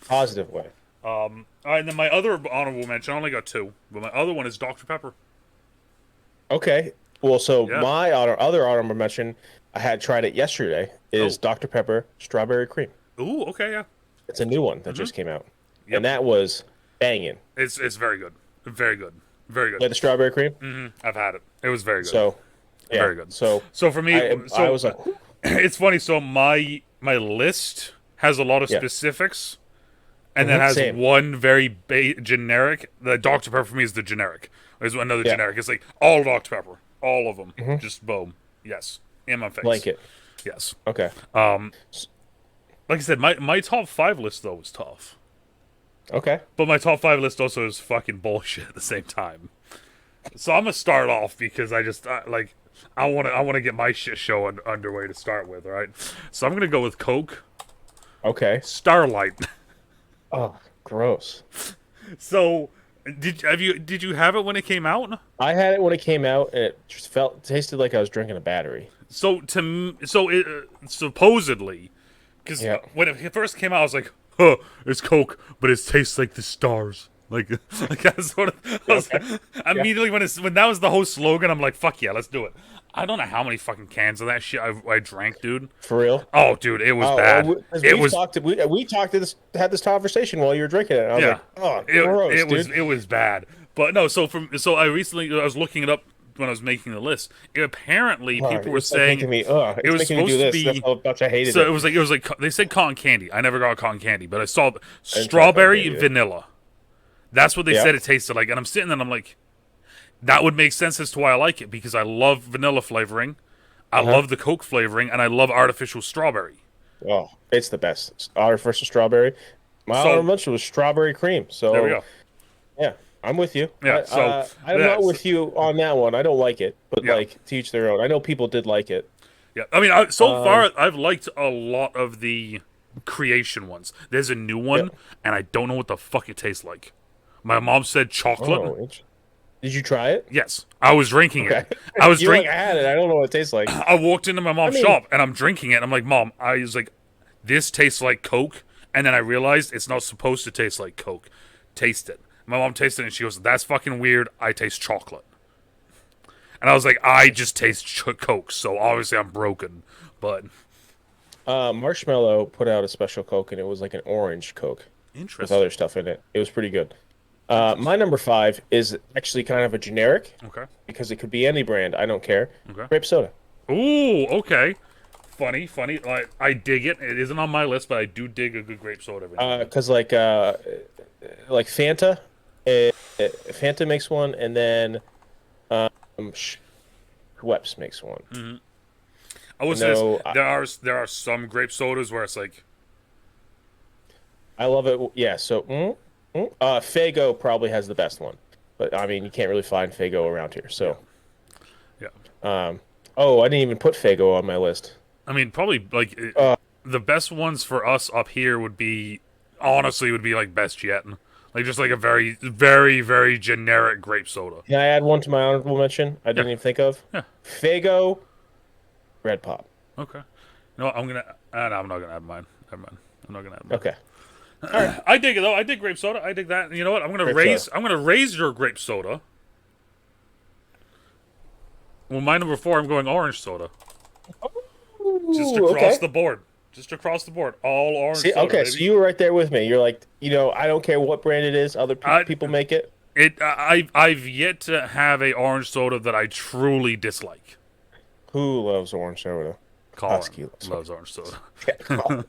Positive way. All right, and then my other honorable mention, I only got two, but my other one is Dr. Pepper. Okay. Well, so Yeah. my other honorable mention, I had tried it yesterday, is Dr. Pepper Strawberry Cream. Ooh, okay, yeah. It's a new one that just came out. Yep. And that was banging. It's very good. Very good. Very good. Like the strawberry cream? I've had it. It was very good. So, yeah. Very good. So, So for me, I was like, it's funny. So my list has a lot of Yeah. specifics, and then has same. one very generic. The Dr. Pepper for me is the generic. There's another Yeah. generic. It's like all Dr. Pepper, all of them, just boom. Yes, in my face. blanket. Yes. Okay. Like I said, my top 5 list though is tough, Okay. but my top 5 list also is fucking bullshit at the same time. So I'm gonna start off because I want to get my shit show underway to start with. All right. So I'm gonna go with Coke, Starlight. Oh, gross. So, did you have it when it came out? I had it when it came out, and it just tasted like I was drinking a battery. So it supposedly, because Yeah. when it first came out, I was like, "Huh, it's Coke, but it tastes like the stars." Like that's what I was immediately when that was the whole slogan. I'm like, "Fuck yeah, let's do it." I don't know how many fucking cans of that shit I drank, dude. For real? Oh, dude, it was bad. Had this conversation while you were drinking it. And I was Yeah. like, oh, gross, dude. It was bad. But no, so I was looking it up when I was making the list. Apparently, Oh, people were it's like saying making me, it's it was making me do supposed this. to be. That's how much I hated So it. it was like they said cotton candy. I never got cotton candy, but I saw try strawberry cotton and candy. vanilla. That's what they Yeah. said it tasted like, and I'm sitting there and I'm like, that would make sense as to why I like it because I love vanilla flavoring, I love the Coke flavoring, and I love artificial strawberry. Oh, it's the best. Artificial strawberry. My So- honorable mention was strawberry cream. So There we go. yeah, I'm with you. Yeah, so I'm yeah, not so- with you on that one. I don't like it, but Yeah. like to each their own. I know people did like it. Yeah, I mean, so far I've liked a lot of the creation ones. There's a new one, and I don't know what the fuck it tastes like. My mom said chocolate. Oh, did you try it? Yes, I was drinking Okay. it. I was You're like, drinking. I had it. I don't know what it tastes like. I walked into my mom's mean- shop and I'm drinking it. And I'm like, Mom, I was like, this tastes like Coke. And then I realized it's not supposed to taste like Coke. Taste it. My mom tasted it and she goes, that's fucking weird. I taste chocolate. And I was like, I just taste Coke, so obviously I'm broken. But Marshmallow put out a special Coke, and it was like an orange Coke with interesting. other stuff in it. It was pretty good. My Interesting. number five is actually kind of a generic Okay. because it could be any brand. I don't care. Okay. Grape soda. Ooh, okay. Funny, funny. Like I dig it. It isn't on my list, but I do dig a good grape soda every now and then. Because like Fanta, Fanta makes one, and then Schweppes makes one. I would say this, No, there are some grape sodas where it's like, I love it. Yeah. So, Fago probably has the best one, but I mean, you can't really find Fago around here. yeah, So, yeah. oh, I didn't even put Fago on my list. I mean, probably like Uh, the best ones for us up here would be honestly would be like Best Yet, like just like a very, very, very generic grape soda. can I add one to my honorable mention? I Yeah, didn't even think of yeah. Fago Red Pop. Okay. You know what, I'm gonna. No, I'm not gonna add mine. Never mind. I'm not gonna add mine. Okay. All right. I dig it though. I dig grape soda. I dig that. You know what? I'm gonna Grape soda. raise. I'm gonna raise your grape soda. Well, my number four. I'm going orange soda. Just Ooh, across okay. the board. Just across the board. All orange See, soda, okay, so baby. you were right there with me. You're like, I don't care what brand it is. Other I people make it. I've yet to have a orange soda that I truly dislike. Who loves orange soda? Colin Husky loves loves orange soda. orange.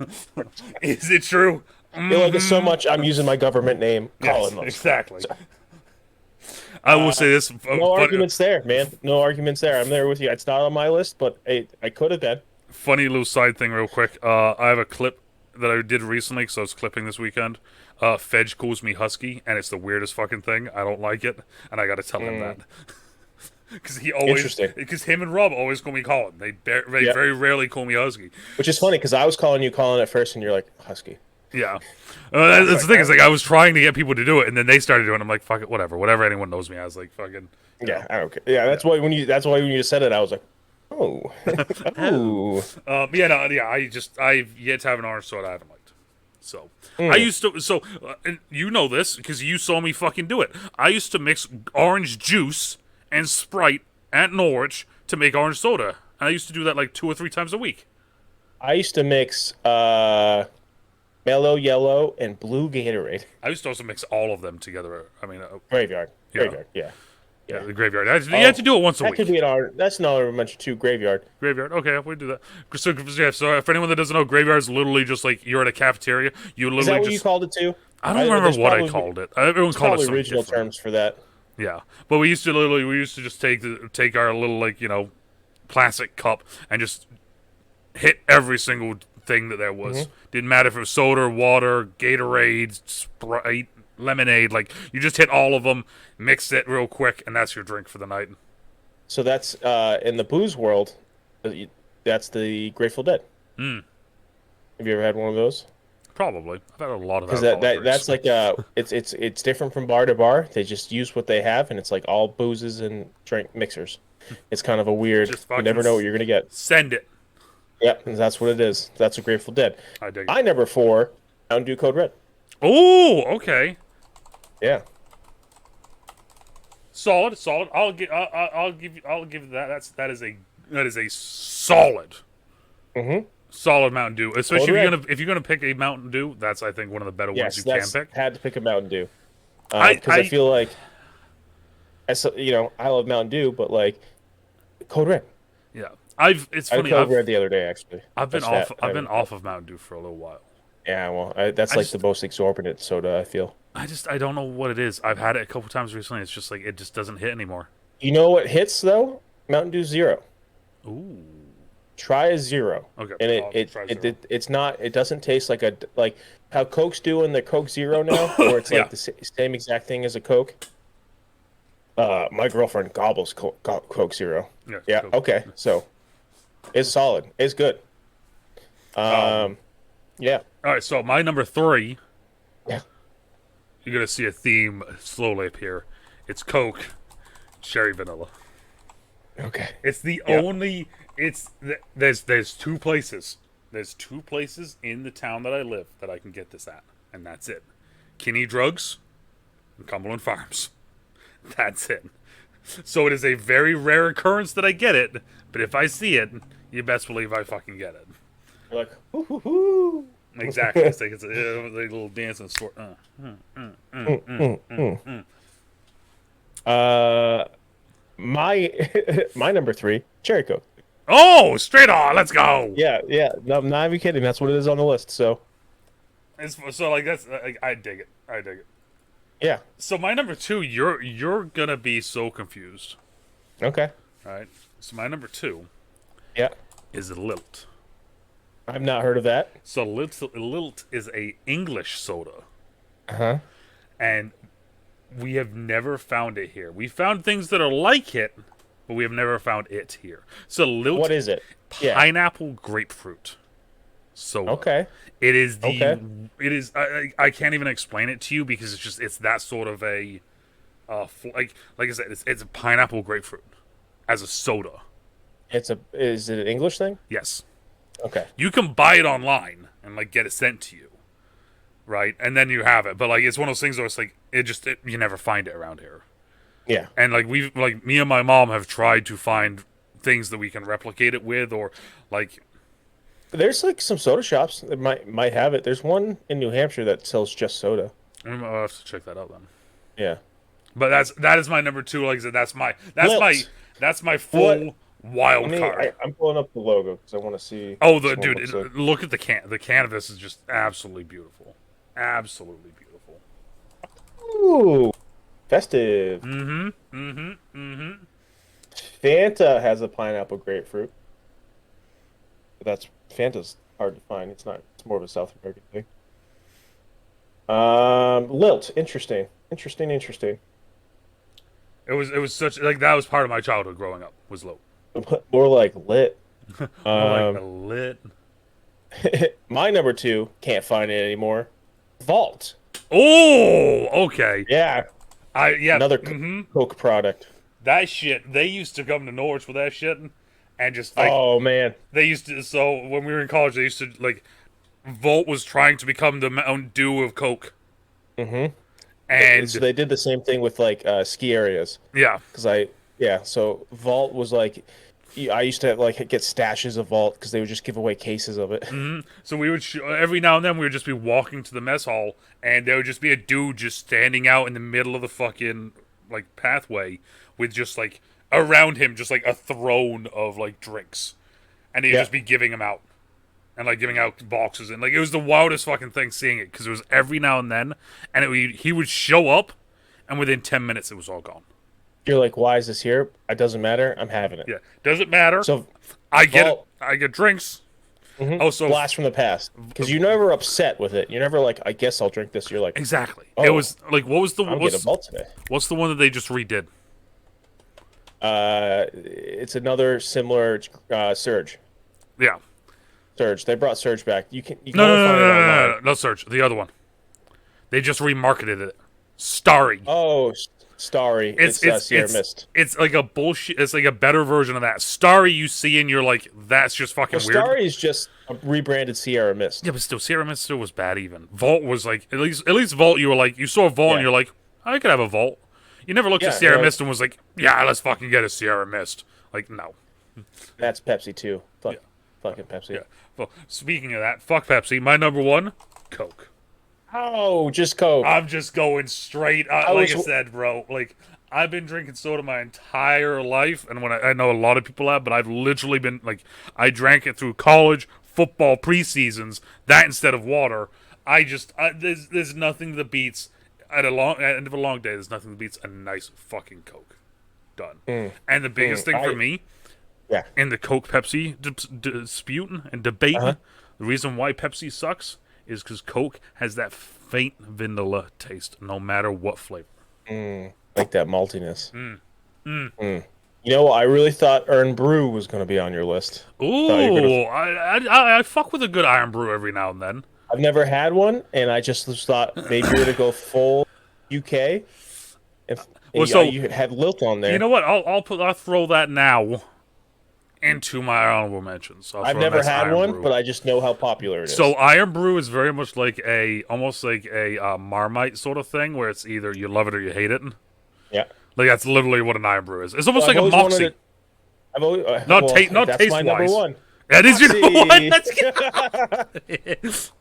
Is it true? You like it so much. I'm using my government name. Yes, Colin loves exactly. orange. I will say this. No arguments there, man. No arguments there. I'm there with you. It's not on my list, but I could have been. Funny little side thing, real quick. I have a clip that I did recently because I was clipping this weekend. Fedge calls me Husky, and it's the weirdest fucking thing. I don't like it, and I got to tell him that because he always, Interesting. because him and Rob always call me Colin. They Yeah. very rarely call me Husky. Which is funny because I was calling you Colin at first, and you're like Husky. Yeah, I was that's the like, thing. Is like I was trying to get people to do it, and then they started doing it. I'm like, fuck it, whatever anyone knows me as. Like, fucking, you yeah, know. I don't care. Yeah, that's why when you said it, I was like, oh, oh. Yeah, no, yeah. I've yet to have an orange soda I haven't liked. So I Mm. used to. So and you know this because you saw me fucking do it. I used to mix orange juice and Sprite at Norwich to make orange soda, and I used to do that like 2 or 3 times a week. I used to mix mellow yellow and blue Gatorade. I used to also mix all of them together. I mean, Graveyard, yeah, graveyard, yeah, yeah, yeah. the graveyard. You had to do it once a That week. could be that's another mention too. Graveyard. Graveyard. Okay, we do that. So, yeah, so for anyone that doesn't know, graveyard is literally just like you're at a cafeteria. You Is that literally what you just. called it too? I don't remember There's what I probably called it. Everyone called it probably something regional different. terms for that. Yeah, but we used to just take our little like plastic cup and just hit every single thing that there was. Didn't matter if it was soda, water, Gatorade, Sprite, lemonade. Like you just hit all of them, mix it real quick, and that's your drink for the night. So that's in the booze world. That's the Grateful Dead. Mm, Have you ever had one of those? probably. I've had a lot of Because alcoholic that's drinks. like it's different from bar to bar. They just use what they have, and it's like all boozes and drink mixers. It's kind of a weird. Just You fucking never know what you're gonna get. send it. Yep, and that's what it is. That's a Grateful Dead. I dig it. My number four, Mountain Dew Code Red. Oh, okay. Yeah. Solid, solid. I'll give that. That is a solid, Mm-hmm. solid Mountain Dew. Especially Code Red. if you're gonna pick a Mountain Dew, that's I think one of the better ones Yes, you can that's pick. had to pick a Mountain Dew. I Because I feel like, I love Mountain Dew, but like Code Red. Yeah. It's I had funny. Code Red the other day actually. I've been That's off. that. I've been off of Mountain Dew for a little while. Yeah, well, that's I like just- the most exorbitant soda I feel. I don't know what it is. I've had it a couple times recently. It's just like it just doesn't hit anymore. You know what hits though? Mountain Dew Zero. Ooh. Try a zero, Okay. and I'll try zero. it's not. It doesn't taste like how Coke's doing the Coke Zero now, where it's like Yeah. the same exact thing as a Coke. My girlfriend gobbles Coke Zero. Yeah. Yeah. Coke. Okay. So it's solid. It's good. Yeah. All right. So my number 3. Yeah. You're gonna see a theme slowly appear. It's Coke, cherry vanilla. Okay. It's the Yeah. only. There's 2 places. There's 2 places in the town that I live that I can get this at, and that's it. Kinney Drugs and Cumberland Farms. That's it. So it is a very rare occurrence that I get it, but if I see it, you best believe I fucking get it. You're like, hoo, hoo, hoo. Exactly. It's a little dance and sport. My my number three, cherry Coke. Oh, straight on. Let's go. Yeah, yeah. No, I'm not even kidding. That's what it is on the list. So So like that's I dig it. I dig it. yeah. So my number two, you're gonna be so confused. Okay. All right. So my number two Yeah. is Lilt. I've not heard of that. So Lilt is a English soda, Uh-huh. and we have never found it here. We found things that are like it, but we have never found it here. So Lilt, What is it? Yeah. pineapple grapefruit soda. Okay. It is the. Okay. It is. I can't even explain it to you because it's that sort of a, like I said, it's a pineapple grapefruit as a soda. Is it an English thing? Yes, Okay. you can buy it online and like get it sent to you, right? And then you have it. But like it's one of those things where it's like you never find it around here. Yeah. And like me and my mom have tried to find things that we can replicate it with, or like There's like some soda shops that might have it. There's one in New Hampshire that sells just soda. I'll have to check that out then. Yeah. But that is my number two. Like I said, that's Lilt. my full wild Let me. card. I'm pulling up the logo because I want to see. Oh, what the this one dude! looks like. Look at the the canvas is just absolutely beautiful, absolutely beautiful. Ooh, festive. Fanta has a pineapple grapefruit. But that's Fanta's hard to find. It's not. It's more of a South American thing. Lilt. Interesting. Interesting. It was such like that was part of my childhood growing up was low. More like lit. Like a lit. My number two, can't find it anymore. Vault. Oh, okay. Yeah, another Coke product. That shit. They used to come to Norwich with that shit, and just like Oh man, they used to. So when we were in college, they used to like Volt was trying to become the Mountain Dew of Coke. And so they did the same thing with like ski areas. yeah, So Vault was like, I used to like get stashes of Vault because they would just give away cases of it. so we would every now and then we would just be walking to the mess hall, and there would just be a dude just standing out in the middle of the fucking like pathway with just like around him just like a throne of like drinks, and he'd just be giving them out. And like giving out boxes, and like it was the wildest fucking thing seeing it because it was every now and then, and he would show up, and within 10 minutes it was all gone. You're like, why is this here? It doesn't matter. I'm having it. Yeah, doesn't matter. So I get Vault, it. I get drinks. Oh, so blast from the past because you're never upset with it. You're never like, I guess I'll drink this. You're like, exactly. Oh, it was like what was the I'm getting Vault today. what's the one that they just redid? It's another similar Surge. Yeah. Surge. They brought Surge back. You can No, only find it online. no, Surge. The other one. They just remarketed it. Starry. Oh, Starry. It's Sierra Mist. It's like a bullshit. It's like a better version of that. Starry you see and you're like, that's just fucking weird. Starry is just a rebranded Sierra Mist. Yeah, but still, Sierra Mist still was bad. Even Vault was like, at least Vault. You were like, you saw Vault and you're like, I could have a Vault. You never looked at Sierra Mist and was like, yeah, let's fucking get a Sierra Mist. Like, no. That's Pepsi too. Fucking Pepsi. Yeah. Well, speaking of that, fuck Pepsi. My number one, Coke. Oh, just Coke. I'm just going straight. I said, bro, like I've been drinking soda my entire life, and when I know a lot of people have, but I've literally been like, I drank it through college, football, preseasons, that instead of water. There's nothing that beats at end of a long day. There's nothing that beats a nice fucking Coke. Done. And the biggest thing for me. Yeah. In the Coke Pepsi dispute and debate, the reason why Pepsi sucks is because Coke has that faint vanilla taste, no matter what flavor. Like that maltiness. You know, I really thought Earn Brew was going to be on your list. Ooh, I fuck with a good Iron Brew every now and then. I've never had one, and I just thought maybe you're going to go full UK. You had Lilt on there. You know what? I'll throw that now into my honorable mentions. I've never had one, Brew. but I just know how popular it is. So Iron Brew is very much like almost like a Marmite sort of thing, where it's either you love it or you hate it. Yeah. Like that's literally what an iron brew is. It's almost I've like a always wanted moxie. it. I've always, Not well, not that's taste my number wise. one. That is your number one. Moxie. Let's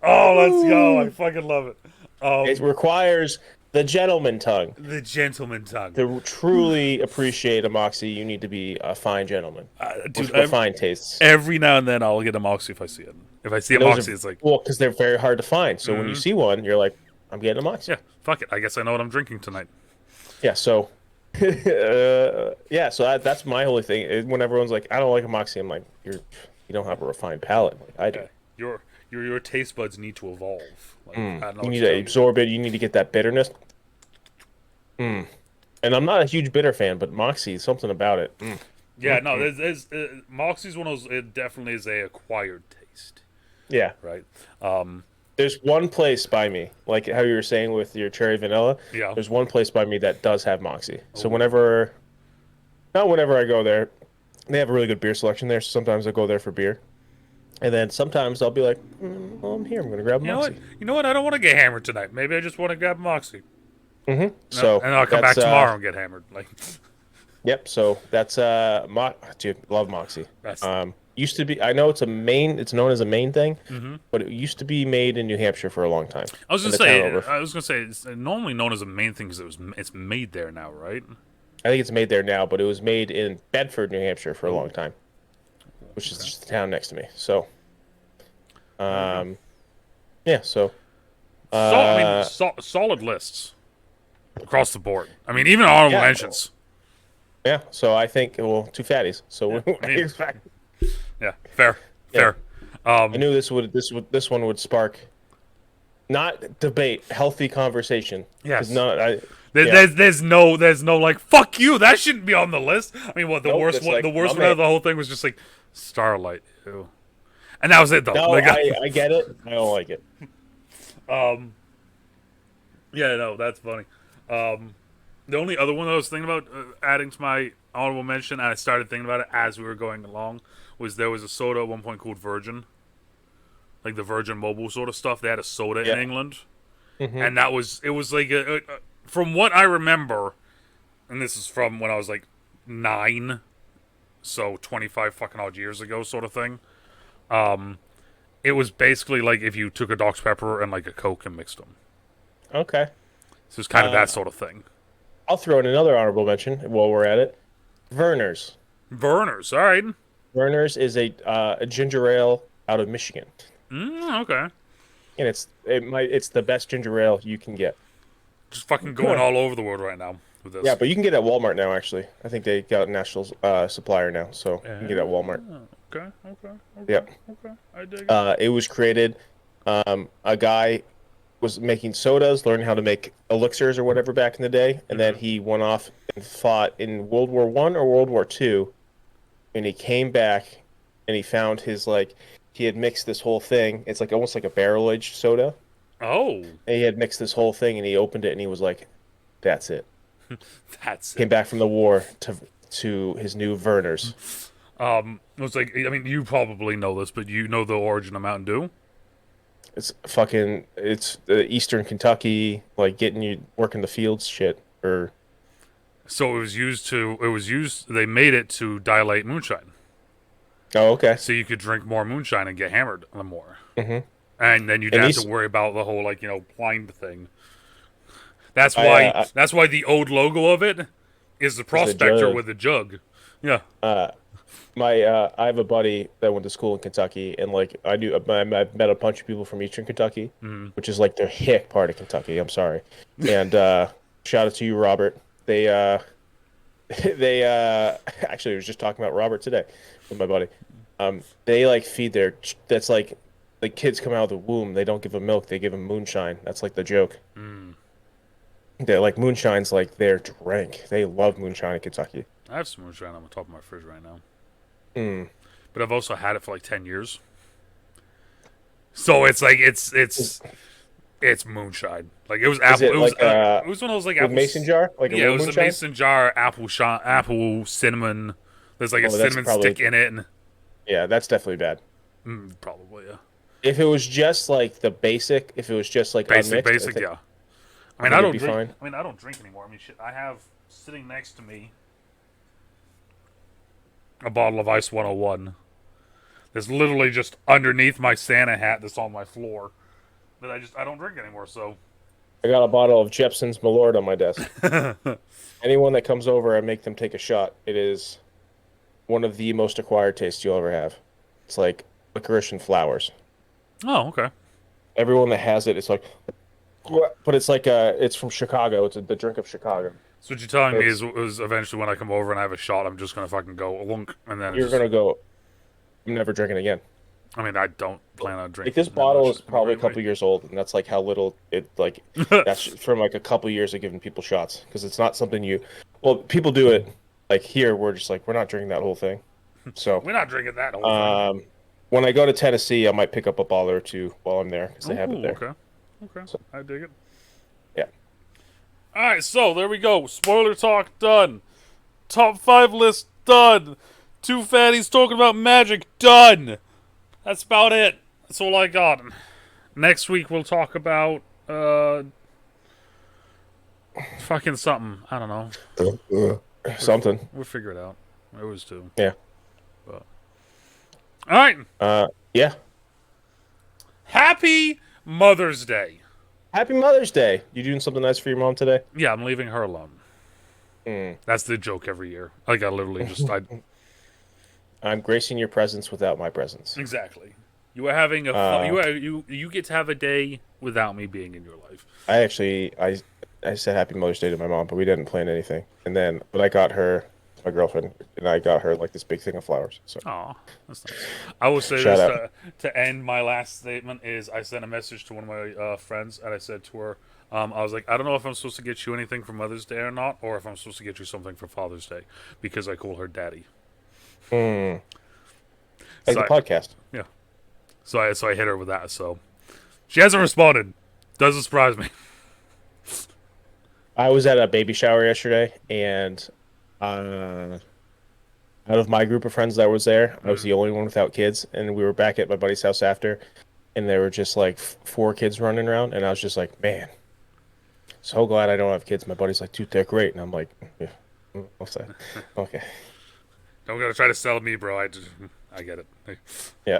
oh, let's go! I fucking love it. It requires the gentleman tongue. The gentleman tongue. To truly appreciate a Moxie, you need to be a fine gentleman. Dude, With fine tastes. every now and then I'll get a moxie if I see it. If I see a moxie, it's like, well, because they're very hard to find. So when you see one, you're like, I'm getting a Moxie. yeah, fuck it. I guess I know what I'm drinking tonight. Yeah, so so that's my only thing. When everyone's like, I don't like a Moxie, I'm like, you don't have a refined palate like I do. Yeah. Your taste buds need to evolve. Like, I don't know You what need to to tell absorb it. You need to get that bitterness. And I'm not a huge bitter fan, but Moxie, something about it. Yeah, no, there's Moxie's one of those. It definitely is a acquired taste, Yeah. right? There's one place by me, like how you were saying with your cherry vanilla. Yeah. There's one place by me that does have Moxie. So not whenever I go there, they have a really good beer selection there. So sometimes I go there for beer, and then sometimes I'll be like, well, I'm here. I'm gonna grab a Moxie. You know what? I don't want to get hammered tonight. Maybe I just want to grab Moxie. So and I'll come back tomorrow and get hammered. Like, yep. So that's dude, love Moxie. That's Used to be. I know it's known as a Maine thing, but it used to be made in New Hampshire for a long time. I was gonna say it's normally known as a main thing because it's made there now, right? I think it's made there now, but it was made in Bedford, New Hampshire for a long time, which is just the town next to me. So, yeah. So, solid lists across the board. I mean, even honorable mentions. Yeah. So I think two fatties. So yeah, fair. I knew this one would spark not debate, healthy conversation. Yes. There's There's no like fuck you. That shouldn't be on the list. I mean, what the worst one? Like, the worst one of the whole thing was just like Starlight. Ew. And that was it though. No, like, I get it. I don't like it. Yeah, no, that's funny. The only other one I was thinking about adding to my honorable mention, and I started thinking about it as we were going along, was there was a soda at one point called Virgin, like the Virgin Mobile sort of stuff. They had a soda in England, and it was like from what I remember, and this is from when I was like 9, so 25 fucking odd years ago, sort of thing. It was basically like if you took a Dr. Pepper and like a Coke and mixed them. Okay. So it's kind of that sort of thing. I'll throw in another honorable mention while we're at it. Verner's. Verner's, all right. Verner's is a ginger ale out of Michigan. Okay. And it's the best ginger ale you can get. Just fucking going all over the world right now with this. Yeah, but you can get it at Walmart now. Actually, I think they got a national supplier now, so you can get it at Walmart. Okay. Yep. Okay. I dig it. It was created. A guy was making sodas, learning how to make elixirs or whatever back in the day, and then he went off and fought in World War I or World War II, and he came back and he found he had mixed this whole thing. It's like almost like a barrel-aged soda. Oh. And he had mixed this whole thing, and he opened it, and he was like, "That's it." Came back from the war to his new Verner's. It was like, I mean, you probably know this, but you know the origin of Mountain Dew? It's Eastern Kentucky, like getting you working the fields shit. So they made it to dilate moonshine. Oh, okay. So you could drink more moonshine and get hammered more. Mm-hmm. And then you'd have to worry about the whole, blind thing. That's why the old logo of it is the prospector with the jug. Yeah. I have a buddy that went to school in Kentucky, and I met a bunch of people from Eastern Kentucky, which is like the hick part of Kentucky. I'm sorry, and shout out to you, Robert. They actually I was just talking about Robert today with my buddy. They feed that's like kids come out of the womb. They don't give them milk. They give them moonshine. That's like the joke. They're like moonshine's like their drink. They love moonshine in Kentucky. I have some moonshine on the top of my fridge right now. But I've also had it for 10 years. So it's moonshine. Like it was apple. It was one of those apple mason jar. It was a mason jar. Apple cinnamon. There's a cinnamon stick in it. And, yeah, that's definitely bad. Probably, yeah. If it was just the basic, if it was just basic, unmixed, yeah. I mean, think I it'd don't be drink. fine. I mean, I don't drink anymore. I mean, shit. I have sitting next to me a bottle of Ice 101. That's literally just underneath my Santa hat that's on my floor. That I don't drink anymore. So I got a bottle of Jepson's Malort on my desk. Anyone that comes over, I make them take a shot. It is one of the most acquired tastes you'll ever have. It's like licorice and flowers. oh, okay. Everyone that has it, it's like, but it's like it's from Chicago. It's the drink of Chicago. So what you're telling me It's is eventually when I come over and I have a shot, I'm just gonna fucking go lunk, and then you're it's just. gonna go. I'm never drinking again. I mean, I don't plan on Like drinking this that bottle much is probably a anyway. couple years old, and that's like how little it like. That's from like a couple years of giving people shots because it's not something you. Well, people do it like here. We're just like we're not drinking that whole thing. So, We're not drinking that whole thing. when I go to Tennessee, I might pick up a bottle or two while I'm there because they have it Ooh, there. okay. Okay, So, I dig it. yeah. All right, so there we go. Spoiler talk done. Top 5 list done. Two fatties talking about magic done. That's about it. That's all I got. Next week we'll talk about fucking something. I don't know. Something. We'll figure it out. I always do. Yeah. But all right. Yeah. Happy Mother's Day. Happy Mother's Day. You doing something nice for your mom today? Yeah, I'm leaving her alone. Mm. That's the joke every year. Like I literally just I'm gracing your presence without my presence. exactly. You are having a fun, you get to have a day without me being in your life. I said Happy Mother's Day to my mom, but we didn't plan anything. And then, but I got her, my girlfriend, and I got her like this big thing of flowers. So Aw, that's nice. I will say Shout this out. to end my last statement is I sent a message to one of my friends and I said to her, I was like, I don't know if I'm supposed to get you anything for Mother's Day or not, or if I'm supposed to get you something for Father's Day because I call her Daddy. like So the podcast. yeah. So I hit her with that. So she hasn't responded. Doesn't surprise me. I was at a baby shower yesterday, and out of my group of friends that was there, I was the only one without kids, and we were back at my buddy's house after, and there were just like 4 kids running around, and I was just like, man, so glad I don't have kids. My buddy's like, dude, they're great, and I'm like, yeah, I'll say, okay, Don't gotta try to sell me, bro. I get it. yeah.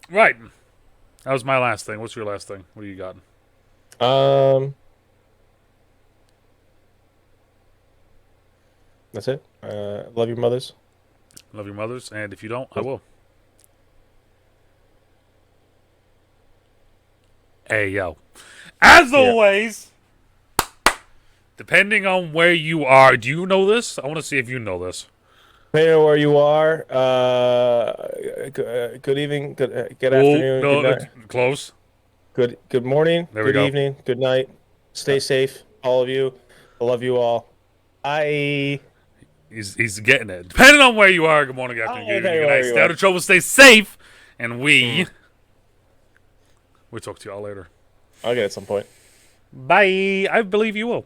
Right. That was my last thing. What's your last thing? What do you got? That's it. Love your mothers. Love your mothers, and if you don't, I will. Hey, yo. As always, depending on where you are, do you know this? I want to see if you know this. Depending on where you are, good evening, good afternoon, no, good night, close. good morning, There we good go. evening, good night. Stay safe, all of you. I love you all. Bye. He's getting it. Depending on where you are, good morning, good afternoon, good night. Stay out of trouble, stay safe, and we'll talk to you all later. I'll get it at some point. Bye. I believe you will.